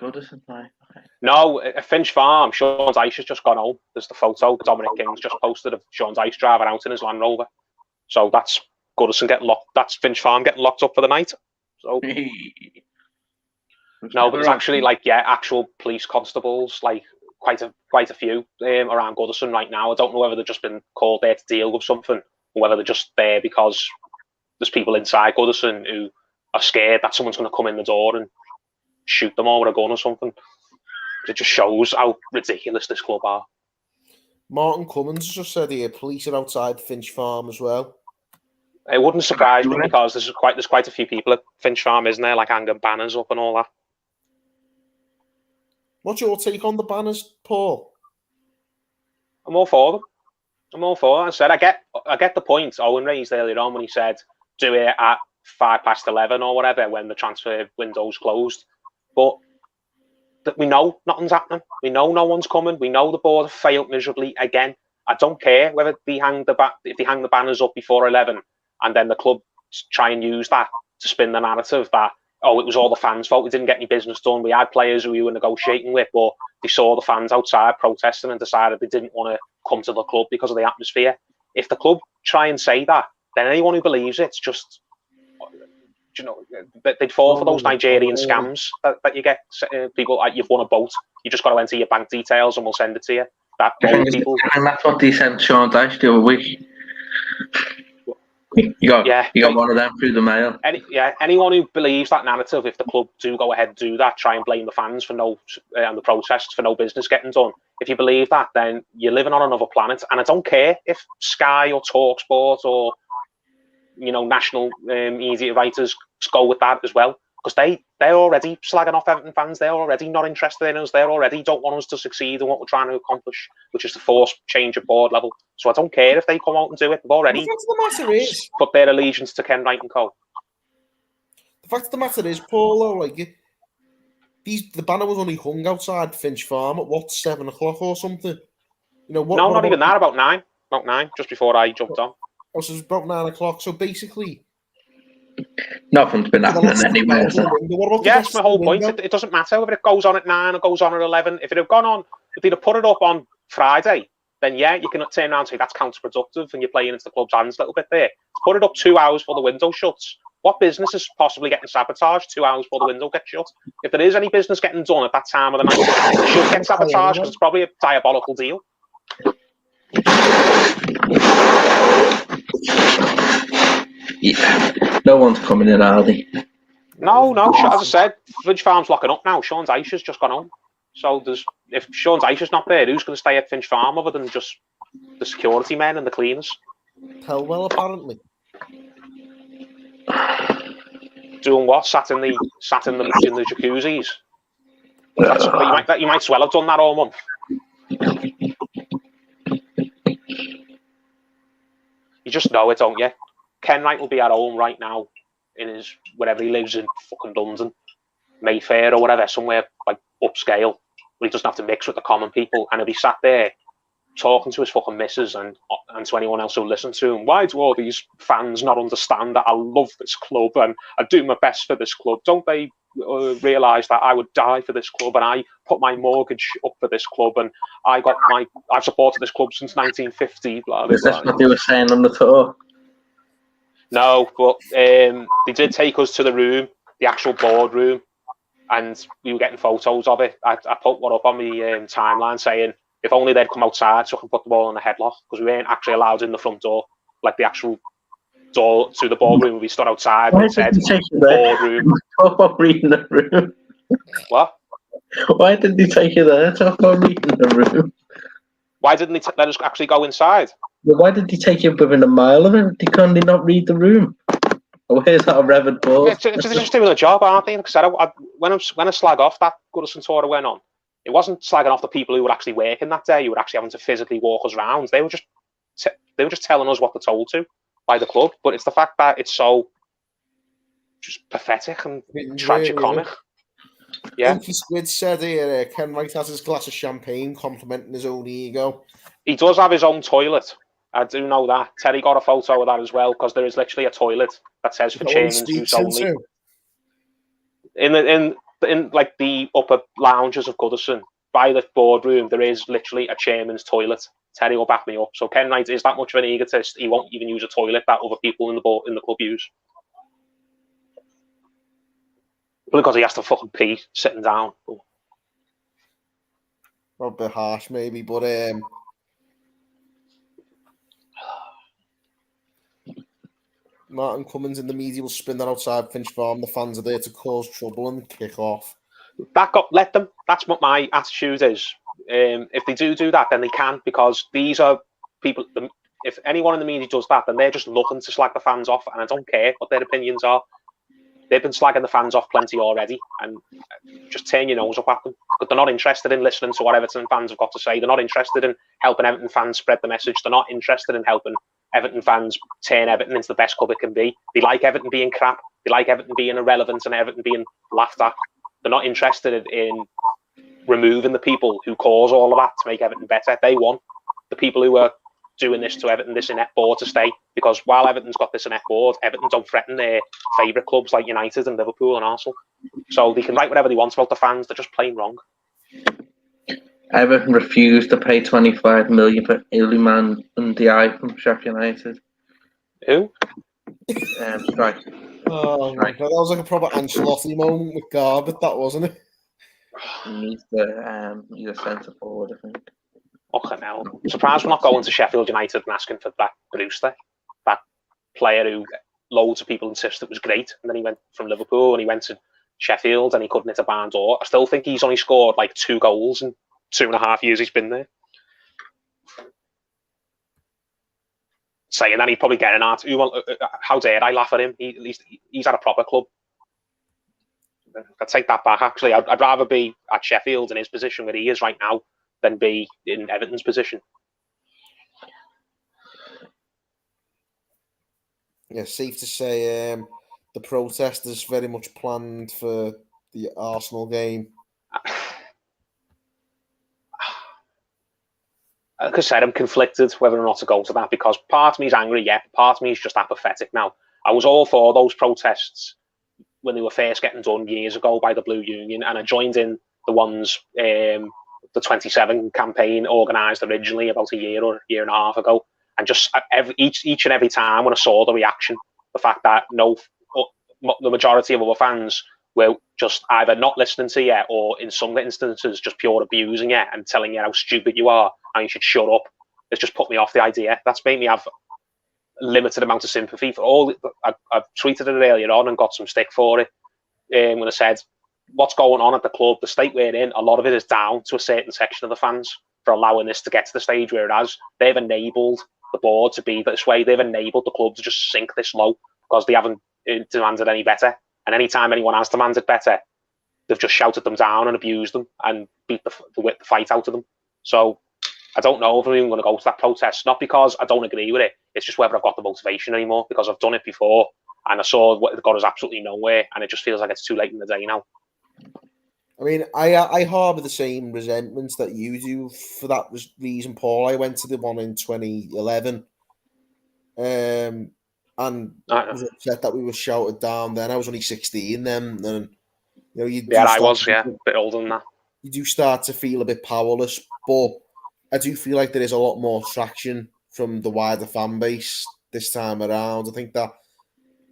Right. Okay. No, at Finch Farm, Sean Dyche has just gone home. There's the photo Dominic King's just posted of Sean Dyche driving out in his Land Rover. So that's Goodison getting locked. That's Finch Farm getting locked up for the night. So no, but there's actually actual police constables, like quite a few around Goodison right now. I don't know whether they've just been called there to deal with something, or whether they're just there because there's people inside Goodison who are scared that someone's going to come in the door and shoot them all with a gun or something. It just shows how ridiculous this club are. Martin Cummins just said here, police are outside Finch Farm as well. It wouldn't surprise me because there's quite a few people at Finch Farm, isn't there? Like hanging banners up and all that. What's your take on the banners, Paul? I'm all for them. I said I get the point Owen raised earlier on when he said do it at 11:05 or whatever when the transfer window's closed. But we know nothing's happening. We know no one's coming. We know the board have failed miserably again. I don't care whether they hang the banners up before 11 and then the club try and use that to spin the narrative that, oh, it was all the fans' fault. We didn't get any business done. We had players who we were negotiating with, but they saw the fans outside protesting and decided they didn't want to come to the club because of the atmosphere. If the club try and say that, then anyone who believes it's just, they'd fall for those Nigerian scams that you get. People like, you've won a boat. You just got to enter your bank details and we'll send it to you. People. And that's what they sent Sean Dyche the other week. You got one of them through the mail. Anyone who believes that narrative, if the club do go ahead and do that, try and blame the fans for and the protests for no business getting done. If you believe that, then you're living on another planet. And I don't care if Sky or TalkSport or national media writers go with that as well, because they're already slagging off Everton fans. They're already not interested in us. They already don't want us to succeed in what we're trying to accomplish, which is to force change at board level. So I don't care if they come out and do it. They've already put their allegiance to Ken Wright and co. The fact of the matter is, Paulo, the banner was only hung outside Finch Farm at 7:00 or something. Not even that. About 9. About 9, just before I jumped on. Oh, so it's about 9:00. So basically, nothing's been happening anyway. Yes, my whole point. It doesn't matter whether it goes on at 9 or goes on at 11. If it had gone on, if they'd have put it up on Friday, then you can turn around and say that's counterproductive and you're playing into the club's hands a little bit there. Put it up 2 hours before the window shuts. What business is possibly getting sabotaged 2 hours before the window gets shut? If there is any business getting done at that time of the night, it should get sabotaged because it's probably a diabolical deal. Yeah, no one's coming in, are they? No. As I said, Finch Farm's locking up now. Sean Dyche has just gone home. So if Sean Dyche is not there, who's going to stay at Finch Farm other than just the security men and the cleaners? Hellwell, apparently. Doing what? Sat in the jacuzzis. You might as well have done that all month. You just know it, don't you? Ken Wright will be at home right now in his wherever he lives in fucking London, Mayfair or whatever, somewhere like upscale, where he doesn't have to mix with the common people, and he'll be sat there talking to his fucking missus and to anyone else who listens to him. Why do all these fans not understand that I love this club and I do my best for this club? Don't they realise that I would die for this club and I put my mortgage up for this club and I've supported this club since 1950? Blah, blah, Is this blah. what they were saying on the tour? No, but they did take us to the room, the actual board room, and we were getting photos of it. I put one up on my timeline saying, if only they'd come outside so I can put the ball in the headlock, because we weren't actually allowed in the front door, like the actual door to the ballroom. We stood outside and it said boardroom. Talk about reading the room. What? Why did they take you there? Talk about reading the room. Why didn't they let us actually go inside? Well, why did they take you within a mile of it? Can they not read the room? Where's that Reverend board? They're just doing a job, aren't they? Because when I slag off that Goodison tour I went on, it wasn't slagging off the people who were actually working that day, who were actually having to physically walk us around. They were just telling us what they're told to by the club. But it's the fact that it's so just pathetic and tragicomic. Yeah. Inky Squid said here, Ken Wright has his glass of champagne, complimenting his own ego. He does have his own toilet. I do know that. Terry got a photo of that as well, because there is literally a toilet that says for chairman's use only. In like the upper lounges of Goodison, by the boardroom, there is literally a chairman's toilet. Terry will back me up. So Ken Wright is that much of an egotist, he won't even use a toilet that other people in the club use. Because he has to fucking pee sitting down. A bit harsh, maybe, but Martin Cummins in the media will spin that outside Finch Farm. The fans are there to cause trouble and kick off. Let them. That's what my attitude is. If they do that, then they can, because these are people. If anyone in the media does that, then they're just looking to slag the fans off, and I don't care what their opinions are. They've been slagging the fans off plenty already, and just turn your nose up at them. But they're not interested in listening to what Everton fans have got to say. They're not interested in helping Everton fans spread the message. They're not interested in helping Everton fans turn Everton into the best club it can be. They like Everton being crap. They like Everton being irrelevant and Everton being laughed at. They're not interested in removing the people who cause all of that to make Everton better. They want the people who are doing this to Everton, this inept board, to stay, because while Everton's got this inept board, Everton don't threaten their favourite clubs like United and Liverpool and Arsenal. So they can write whatever they want about the fans. They're just plain wrong. Everton refused to pay 25 million for Iliman Ndiaye from Sheffield United. Who? Strike. Oh my god, that was like a proper Ancelotti moment with Garbett, that wasn't it? He's a centre forward, I think. Okay, now I'm surprised we're not going to Sheffield United and asking for that Brewster, that player who loads of people insist it was great, and then he went from Liverpool and he went to Sheffield and he couldn't hit a barn door. I still think he's only scored like 2 goals in 2.5 years he's been there. Saying that he'd probably get an art. How dare I laugh at him? At least he's at a proper club. I'd take that back, actually. I'd rather be at Sheffield in his position where he is right now than be in Everton's position. Yeah, safe to say the protest is very much planned for the Arsenal game. Like I said, I'm conflicted whether or not to go to that, because part of me is angry, yeah, part of me is just apathetic now. I was all for those protests when they were first getting done years ago by the Blue Union, and I joined in the ones, the 27 campaign organised originally about a year or year and a half ago, and just each and every time when I saw the reaction, the fact that the majority of other fans were just either not listening to you, or in some instances just pure abusing you and telling you how stupid you are and you should shut up, it's just put me off the idea. That's made me have a limited amount of sympathy for all. I've tweeted it earlier on and got some stick for it when I said, what's going on at the club, the state we're in, a lot of it is down to a certain section of the fans for allowing this to get to the stage where it has. They've enabled the board to be this way. They've enabled the club to just sink this low because they haven't demanded any better. And anytime anyone has demanded better, they've just shouted them down and abused them and beat the fight out of them. So I don't know if I'm even going to go to that protest. Not because I don't agree with it. It's just whether I've got the motivation anymore, because I've done it before and I saw what it got us absolutely nowhere, and it just feels like it's too late in the day now. I mean, I harbour the same resentments that you do for that reason, Paul. I went to the one in 2011 and was upset that we were shouted down then. I was only 16 then. And, I was, a bit older than that. You do start to feel a bit powerless, but I do feel like there is a lot more traction from the wider fan base this time around. I think that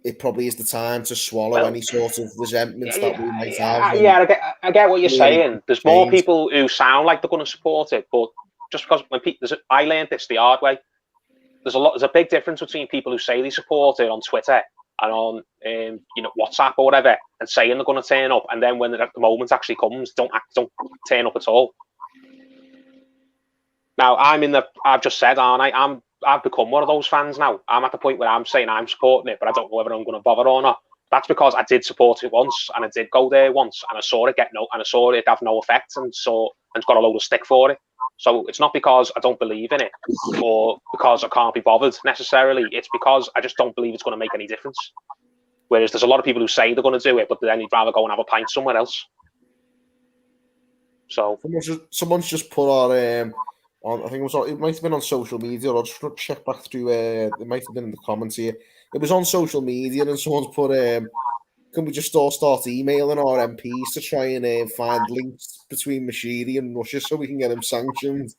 it probably is the time to swallow any sort of resentments that we might have. I get what you're saying. There's more people who sound like they're going to support it, but just because I learned this the hard way. There's a big difference between people who say they support it on Twitter and on WhatsApp or whatever, and saying they're going to turn up, and then when the moment actually comes, don't turn up at all. Now I've just said, aren't I? I've become one of those fans now. I'm at the point where I'm saying I'm supporting it, but I don't know whether I'm going to bother or not. That's because I did support it once, and I did go there once, and I saw it have no effect, and got a load of stick for it. So it's not because I don't believe in it, or because I can't be bothered necessarily. It's because I just don't believe it's going to make any difference. Whereas there's a lot of people who say they're going to do it, but then you'd rather go and have a pint somewhere else. So someone's just put on. I think it might have been on social media. I'll just check back through. It might have been in the comments here. It was on social media, and someone's put, "Can we just all start emailing our MPs to try and find links between Mashiri and Russia so we can get him sanctioned?"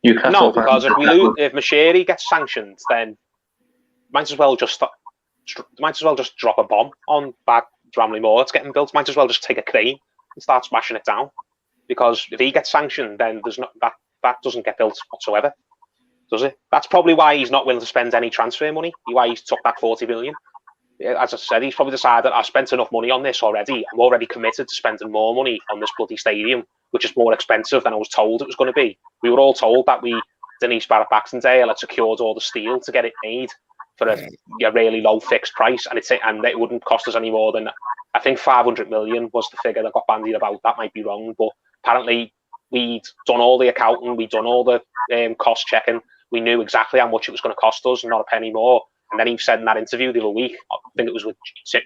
No, because if Mashiri gets sanctioned, then might as well just drop a bomb on Bramley Moor that's getting built. Might as well just take a crane and start smashing it down. Because if he gets sanctioned, then there's not that doesn't get built whatsoever, does it? That's probably why he's not willing to spend any transfer money. Why he's took that 40 million. as I said, he's probably decided I've spent enough money on this already. I'm already committed to spending more money on this bloody stadium, which is more expensive than I was told it was going to be. We were all told that Denise Barrett Baxendale had secured all the steel to get it made for a really low fixed price, and it wouldn't cost us any more than, I think 500 million was the figure that got bandied about. That might be wrong, but apparently we'd done all the accounting, we'd done all the cost checking. We knew exactly how much it was going to cost us, and not a penny more. And then he said in that interview the other week, I think it was with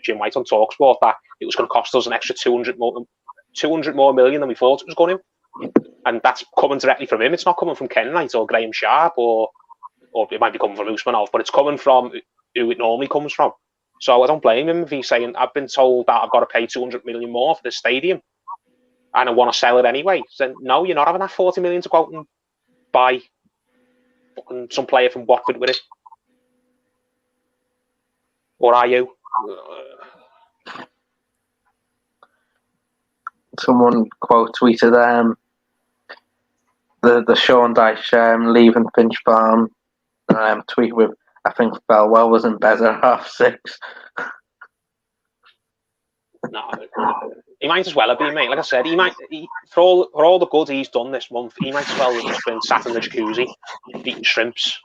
Jim White on TalkSport, that it was going to cost us an extra 200 more million than we thought it was going to. And that's coming directly from him. It's not coming from Kenwright or Graham Sharp, or it might be coming from Usmanov, but it's coming from who it normally comes from. So I don't blame him if he's saying, I've been told that I've got to pay 200 million more for this stadium and I want to sell it anyway. So no, you're not having that 40 million to go out and buy some player from Watford with it. Or are you? Someone quote tweeted the Sean Dyche leaving Finch Farm tweet with, I think Felwell was in bed at 6:30. No, he might as well have been, mate. Like I said, for all the good he's done this month, he might as well have just been sat in the jacuzzi eating shrimps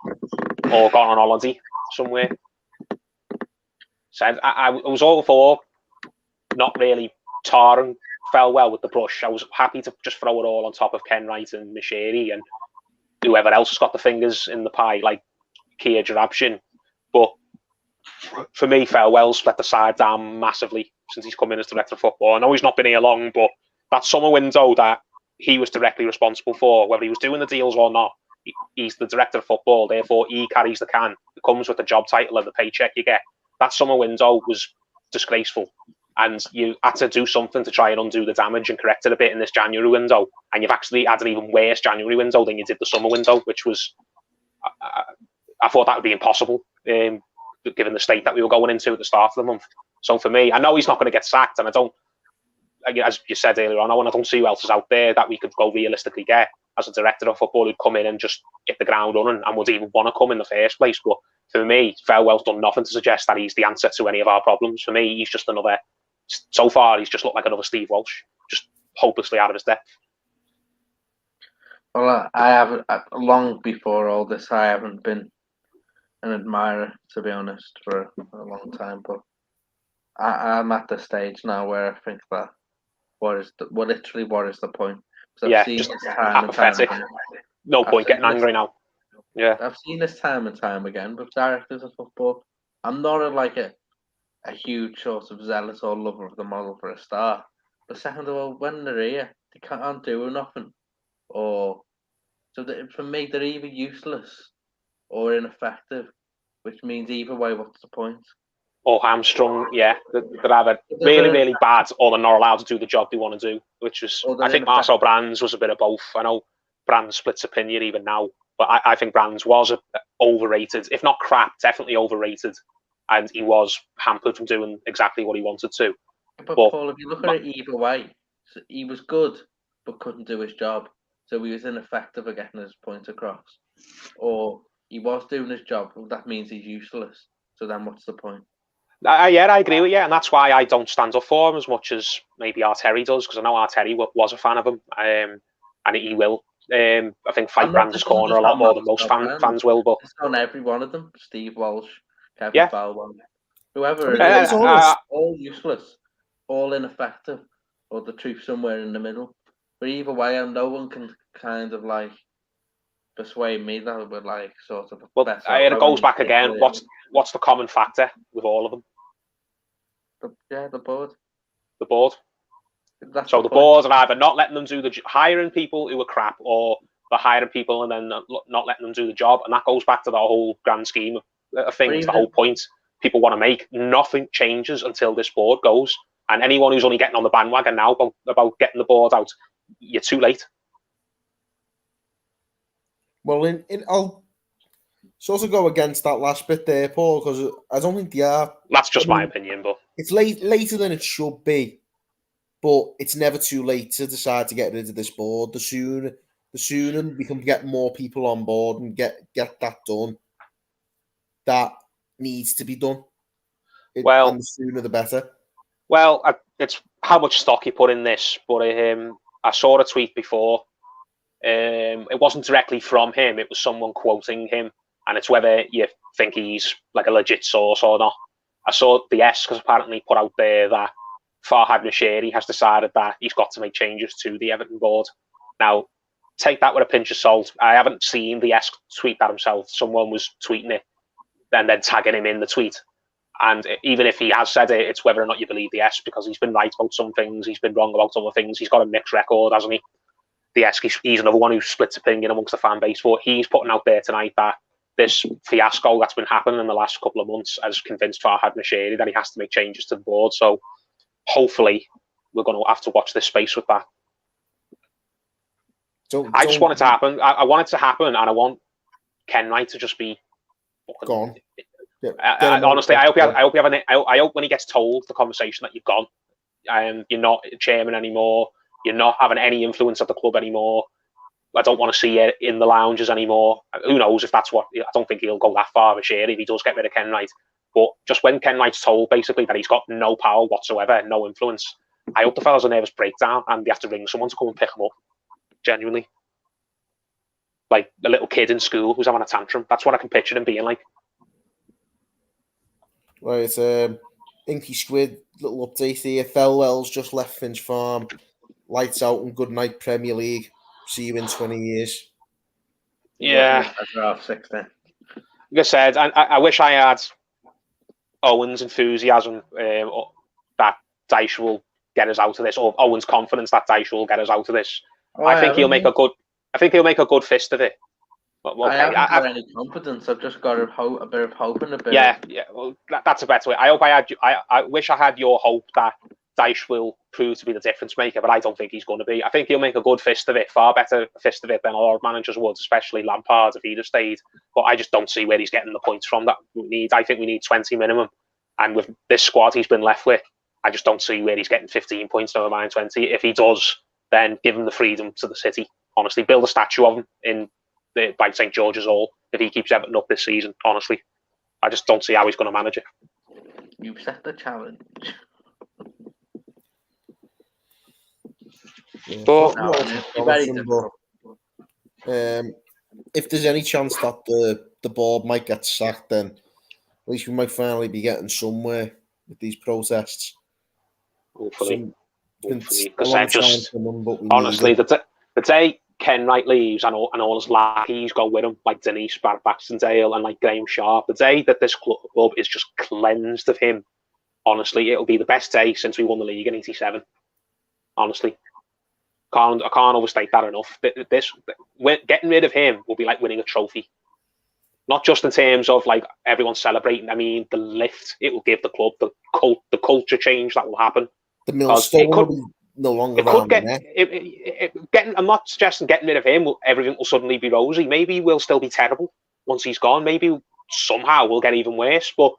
or gone on holiday somewhere. So I was all for not really tarring Felwell with the brush. I was happy to just throw it all on top of Kenwright and Misheri and whoever else has got the fingers in the pie, like Kia Jarabshin. But for me, Felwell's let the side down massively since he's come in as director of football. I know he's not been here long, but that summer window that he was directly responsible for, whether he was doing the deals or not, he's the director of football, therefore he carries the can. It comes with the job title and the paycheck you get. That summer window was disgraceful, and you had to do something to try and undo the damage and correct it a bit in this January window, and you've actually had an even worse January window than you did the summer window, which was, I thought that would be impossible, given the state that we were going into at the start of the month. So for me, I know he's not going to get sacked, and I don't, as you said earlier on, I don't see who else is out there that we could go realistically get as a director of football who'd come in and just hit the ground running and would even want to come in the first place. But for me, Felwell's done nothing to suggest that he's the answer to any of our problems. For me, he's just another, so far, he's just looked like another Steve Walsh, just hopelessly out of his depth. Well, I have, long before all this, I haven't been an admirer, to be honest, for a long time. But I'm at the stage now where I think that what is the point? Yeah, just apathetic. No point getting angry now. Yeah, I've seen this time and time again with directors of football. I'm not a huge sort of zealot or lover of the model for a start. But second of all, when they're here, they can't do nothing. For me, they're either useless or ineffective, which means either way, what's the point? Or hamstrung, yeah. They're either really, really bad, or they're not allowed to do the job they want to do, which was, I think Marcel Brands was a bit of both. I know Brands splits opinion even now, but I think Brands was overrated, if not crap, definitely overrated, and he was hampered from doing exactly what he wanted to. But Paul, if you look at it either way, he was good, but couldn't do his job. So he was ineffective at getting his point across. Or he was doing his job, well, that means he's useless. So then what's the point? Yeah, I agree with you, and that's why I don't stand up for him as much as maybe Arteri does, because I know Arteri was a fan of him, and he will. I think fight Brands' corner a lot more than most fans will. But it's on every one of them: Steve Walsh, Kevin Falwell, whoever it is, all useless, all ineffective, or the truth somewhere in the middle. But either way, no one can kind of persuade me that we're sort of. Well, it goes back again. What's the common factor with all of them? The board. The board. So the board are either not letting them do hiring people who are crap, or they're hiring people and then not letting them do the job. And that goes back to the whole grand scheme of things, the whole point people want to make. Nothing changes until this board goes. And anyone who's only getting on the bandwagon now about getting the board out, you're too late. Well, I'll sort of go against that last bit there, Paul, because I don't think they are. That's just my opinion, but it's later than it should be. But it's never too late to decide to get rid of this board. The sooner we can get more people on board and get that done, that needs to be done. And the sooner the better. Well, it's how much stock you put in this, but I saw a tweet before. It wasn't directly from him; it was someone quoting him, and it's whether you think he's like a legit source or not. I saw the because apparently put out there that Farhad Moshiri has decided that he's got to make changes to the Everton board. Now, take that with a pinch of salt. I haven't seen the tweet that himself. Someone was tweeting it and then tagging him in the tweet. And even if he has said it, it's whether or not you believe the because he's been right about some things, he's been wrong about other things. He's got a mixed record, hasn't he? The he's another one who splits opinion amongst the fan base. But he's putting out there tonight that this fiasco that's been happening in the last couple of months has convinced Farhad Moshiri that he has to make changes to the board. So hopefully we're going to have to watch this space with that. I just want it to happen. I want it to happen, and I want Ken Knight to just be gone. Honestly, I hope when he gets told the conversation that you've gone, you're not chairman anymore, you're not having any influence at the club anymore. I don't want to see you in the lounges anymore. Who knows if that's what? I don't think he'll go that far this year if he does get rid of Ken Knight. But just when Ken Knight's told basically that he's got no power whatsoever, no influence, I hope the fella's a nervous breakdown and they have to ring someone to come and pick him up. Genuinely, like a little kid in school who's having a tantrum. That's what I can picture him being like. Right, Inky Squid, little update here. Felwell's just left Finch Farm. Lights out and good night, Premier League. See you in 20 years. Yeah. Like I said, I wish I had Owen's enthusiasm that Dyche will get us out of this, or Owen's confidence that Dyche will get us out of this. I think he'll make a good fist of it. Okay, I haven't got any confidence. I've just got a bit of hope and a bit. Yeah. Well, that's a better way. I wish I had your hope that Dyche will prove to be the difference maker, but I don't think he's going to be. I think he'll make a good fist of it, far better fist of it than a lot of managers would, especially Lampard if he'd have stayed. But I just don't see where he's getting the points from that we need. I think we need 20 minimum, and with this squad he's been left with, I just don't see where he's getting 15 points, never mind 20. If he does, then give him the freedom to the city. Honestly, build a statue of him by St George's Hall if he keeps Everton up this season. Honestly, I just don't see how he's going to manage it. You've set the challenge. Yeah, but if there's any chance that the board might get sacked, then at least we might finally be getting somewhere with these protests. Hopefully. Honestly, the day Ken Knight leaves and all his lackeys go with him, like Denise Baxendale and like Graham Sharp, the day that this club is just cleansed of him, honestly, it'll be the best day since we won the league in '87. Honestly. I can't overstate that enough. Getting rid of him will be like winning a trophy. Not just in terms of like everyone celebrating. I mean, the lift it will give the club, the culture change that will happen. The millstone will be no longer around there. I'm not suggesting getting rid of him, everything will suddenly be rosy. Maybe we'll still be terrible once he's gone. Maybe somehow we'll get even worse. But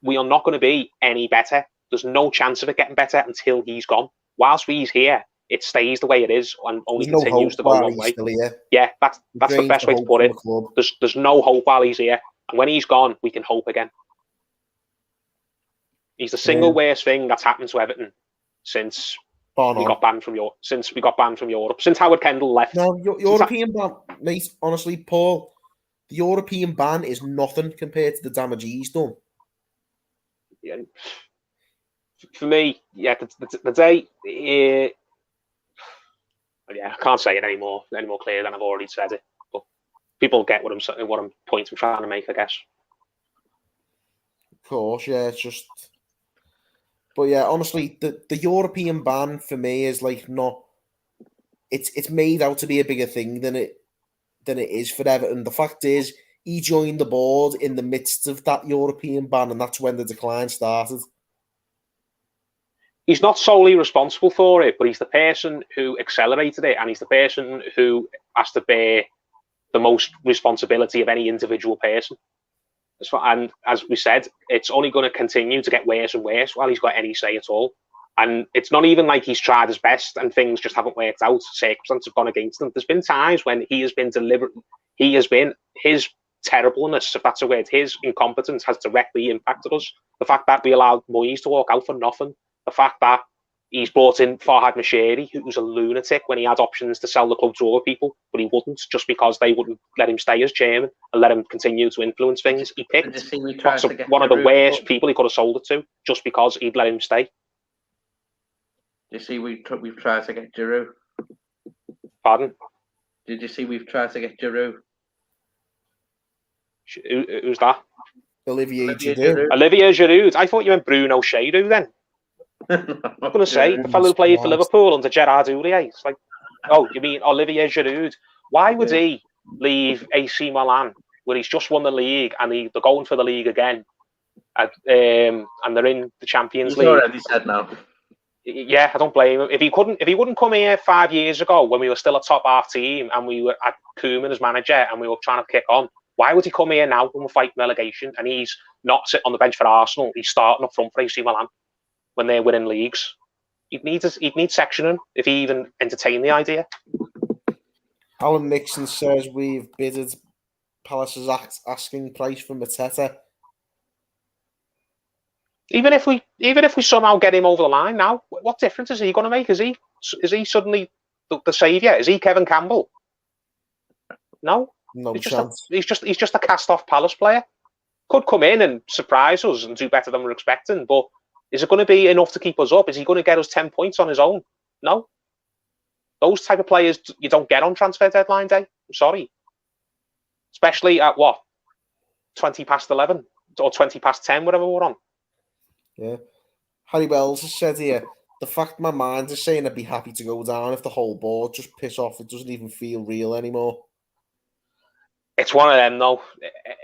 we are not going to be any better. There's no chance of it getting better until he's gone. Whilst he's here, it stays the way it is and only continues to go one way. Yeah, that's the best way to put it. There's no hope while he's here. And when he's gone, we can hope again. He's the single worst thing that's happened to Everton since we got banned from Europe. Since Howard Kendall left. No, European ban, mate, honestly, Paul, the European ban is nothing compared to the damage he's done. Yeah. For me, yeah, the day... I can't say it any more clear than I've already said it. But people get what I'm point I'm trying to make, I guess. Of course, yeah. It's just, but yeah, honestly, the European ban for me is like not. It's made out to be a bigger thing than it is for Everton. The fact is, he joined the board in the midst of that European ban, and that's when the decline started. He's not solely responsible for it, but he's the person who accelerated it, and he's the person who has to bear the most responsibility of any individual person. And as we said, it's only going to continue to get worse and worse while he's got any say at all. And it's not even like he's tried his best and things just haven't worked out. Circumstances have gone against him. There's been times when he has been deliberate. His terribleness, if that's a word, his incompetence has directly impacted us. The fact that we allowed Moyes to walk out for nothing, the fact that he's brought in Farhad Mashiri, who's a lunatic when he had options to sell the club to other people, but he wouldn't, just because they wouldn't let him stay as chairman and let him continue to influence things. He picked one of the worst people he could have sold it to, just because he'd let him stay. You see, we've tried to get Giroud. Pardon? Did you see we've tried to get Giroud? Who's that? Olivier Giroud. Olivier Giroud. I thought you meant Bruno Giroud then. I'm going to say, the fellow who played for Liverpool under Gerard Houllier. It's like, oh, you mean Olivier Giroud? Why would he leave AC Milan, where he's just won the league and they're going for the league again, and they're in the Champions League? He's already said no. Yeah, I don't blame him. If he wouldn't come here 5 years ago when we were still a top half team and we were at Koeman as manager and we were trying to kick on, why would he come here now when we're fighting relegation and he's not sitting on the bench for Arsenal? He's starting up front for AC Milan when they're winning leagues. He'd need sectioning if he even entertained the idea. Alan Nixon says we've bidded Palace's asking price for Mateta. Even if we somehow get him over the line now, what difference is he going to make? Is he suddenly the saviour? Is he Kevin Campbell? No chance. He's just a cast-off Palace player. Could come in and surprise us and do better than we're expecting, but is it going to be enough to keep us up? Is he going to get us 10 points on his own? No. Those type of players you don't get on transfer deadline day. I'm sorry. Especially at 20 past 11 or 20 past 10, whatever we're on. Yeah. Harry Wells has said here, the fact my mind is saying I'd be happy to go down if the whole board just piss off. It doesn't even feel real anymore. It's one of them, though.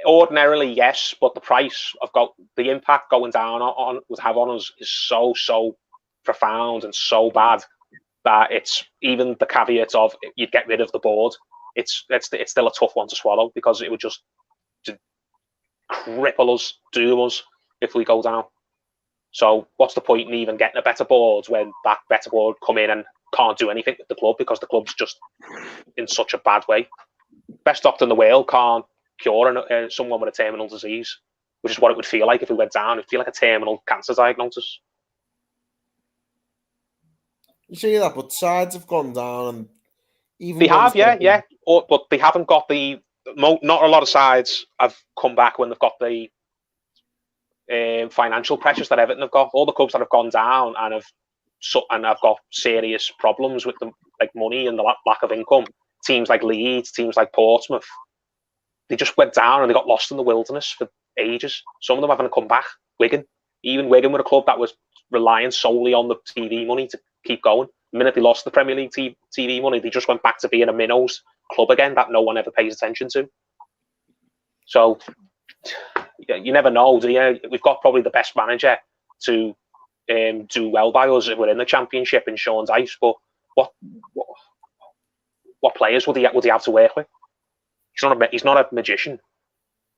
Ordinarily, yes, but the price of the impact going down would have on us is so profound and so bad that it's even the caveat of you'd get rid of the board. It's still a tough one to swallow because it would just cripple us, doom us if we go down. So what's the point in even getting a better board when that better board come in and can't do anything with the club because the club's just in such a bad way? Best doctor in the world can't cure someone with a terminal disease, which is what it would feel like if we went down. It'd feel like a terminal cancer diagnosis. You see that, but sides have gone down, and even they have, yeah. But they haven't got not a lot of sides have come back when they've got the financial pressures that Everton have got. All the clubs that have gone down and have got serious problems with them, like money and the lack of income. Teams like Leeds, teams like Portsmouth, they just went down and they got lost in the wilderness for ages. Some of them haven't come back. Wigan were a club that was relying solely on the TV money to keep going. The minute they lost the Premier League TV money, they just went back to being a minnows club again that no one ever pays attention to. So you never know, do you? We've got probably the best manager to do well by us if we're in the Championship in Sean Dyche, but what players would he have to work with? He's not a magician.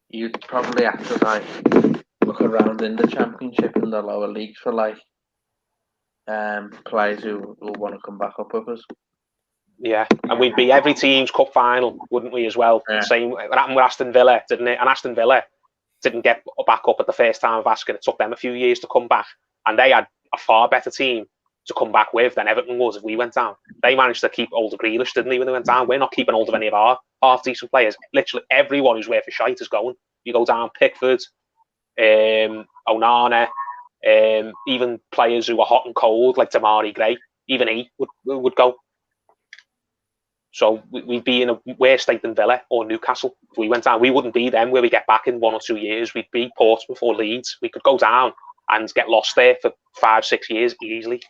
You'd probably have to look around in the Championship and the lower leagues for players who will want to come back up with us. Yeah, and we'd be every team's cup final, wouldn't we, as well? Yeah. Same what happened with Aston Villa, didn't it? And Aston Villa didn't get back up at the first time of asking. It took them a few years to come back, and they had a far better team to come back with than Everton was if we went down. They managed to keep hold of Grealish, didn't they, when they went down? We're not keeping hold of any of our half-decent players. Literally everyone who's worth a shite is going. You go down, Pickford, Onana, even players who are hot and cold, like Damari Gray, even he would go. So we'd be in a worse state than Villa or Newcastle if we went down. We wouldn't be them where we get back in 1 or 2 years. We'd be Portsmouth or Leeds. We could go down and get lost there for 5-6 years easily.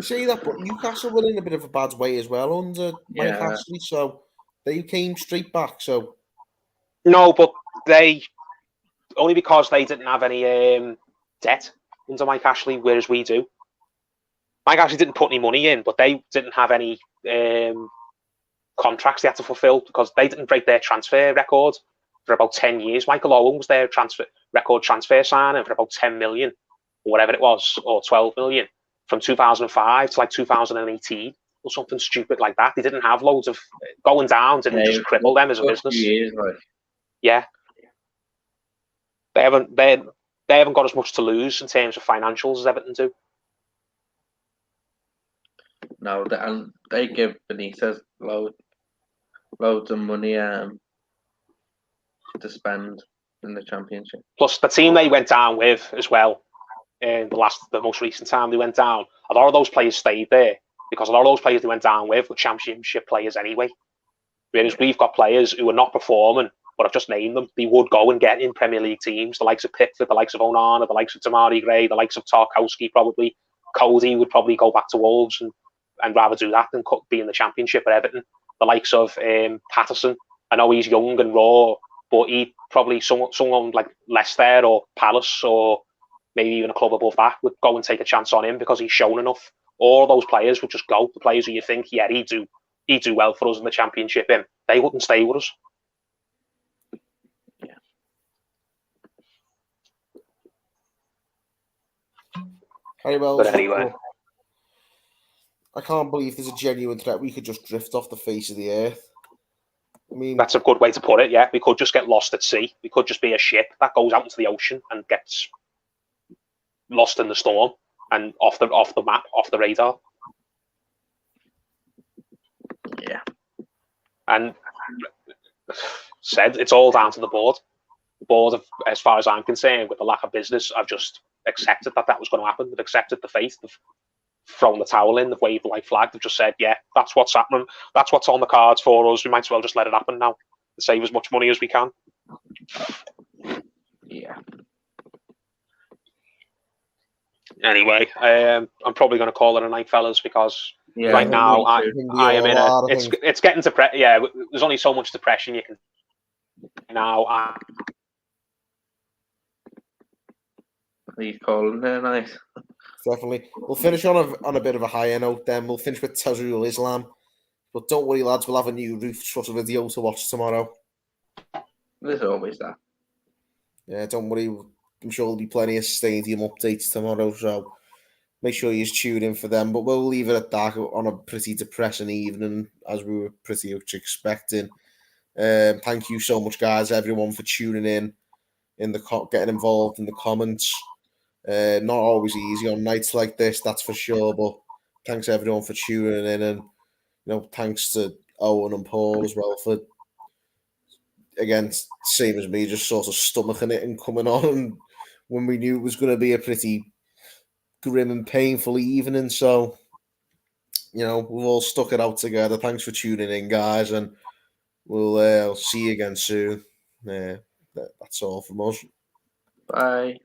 See that, but Newcastle were in a bit of a bad way as well under Mike Ashley, so they came straight back. So no, but they only because they didn't have any debt under Mike Ashley, whereas we do. Mike Ashley didn't put any money in, but they didn't have any contracts they had to fulfill because they didn't break their transfer record for about 10 years. Michael Owen was their transfer signing for about 10 million or whatever it was, or 12 million from 2005 to like 2018. or something stupid like that. They didn't have loads of going down, didn't just cripple them as a business. Years, like. Yeah, they haven't got as much to lose in terms of financials as Everton do. No, and they give Benitez loads of money to spend in the Championship. Plus, the team they went down with as well, in the most recent time they went down, a lot of those players stayed there because a lot of those players they went down with were Championship players anyway. Whereas we've got players who are not performing, but I've just named them. They would go and get in Premier League teams, the likes of Pickford, the likes of Onana, the likes of Tamari Gray, the likes of Tarkowski probably. Cody would probably go back to Wolves and rather do that than be in the Championship at Everton. The likes of Patterson. I know he's young and raw, but he probably someone like Leicester or Palace or maybe even a club above that would go and take a chance on him because he's shown enough. All those players would just go. The players who you think, yeah, he'd do well for us in the Championship, they wouldn't stay with us. Yeah. Very well. But anyway, I can't believe there's a genuine threat we could just drift off the face of the earth. I mean, that's a good way to put it. Yeah, we could just get lost at sea. We could just be a ship that goes out into the ocean and gets lost in the storm and off the map, off the radar. Yeah. And said it's all down to the board. The board, as far as I'm concerned, with the lack of business, I've just accepted that was going to happen. They've accepted the fate. They've thrown the towel in. They've waved the white flag. They've just said, yeah, that's what's happening. That's what's on the cards for us. We might as well just let it happen now to save as much money as we can. Yeah. Anyway, I'm probably going to call it a night, fellas, because right now I am in a. It's getting depressed. Yeah, there's only so much depression you can. Now He's calling it nice. Definitely. We'll finish on a bit of a higher note then. We'll finish with Tazrul Islam. But don't worry, lads, we'll have a new Roof Trust video to watch tomorrow. There's always that. Yeah, don't worry. I'm sure there'll be plenty of stadium updates tomorrow, so make sure you tune in for them. But we'll leave it at that on a pretty depressing evening, as we were pretty much expecting. Thank you so much, guys, everyone, for tuning in getting involved in the comments. Not always easy on nights like this, that's for sure. But thanks everyone for tuning in, and thanks to Owen and Paul as well for, again, same as me, just sort of stomaching it and coming on when we knew it was going to be a pretty grim and painful evening. So, we've all stuck it out together. Thanks for tuning in, guys, and we'll see you again soon. That's all from us. Bye.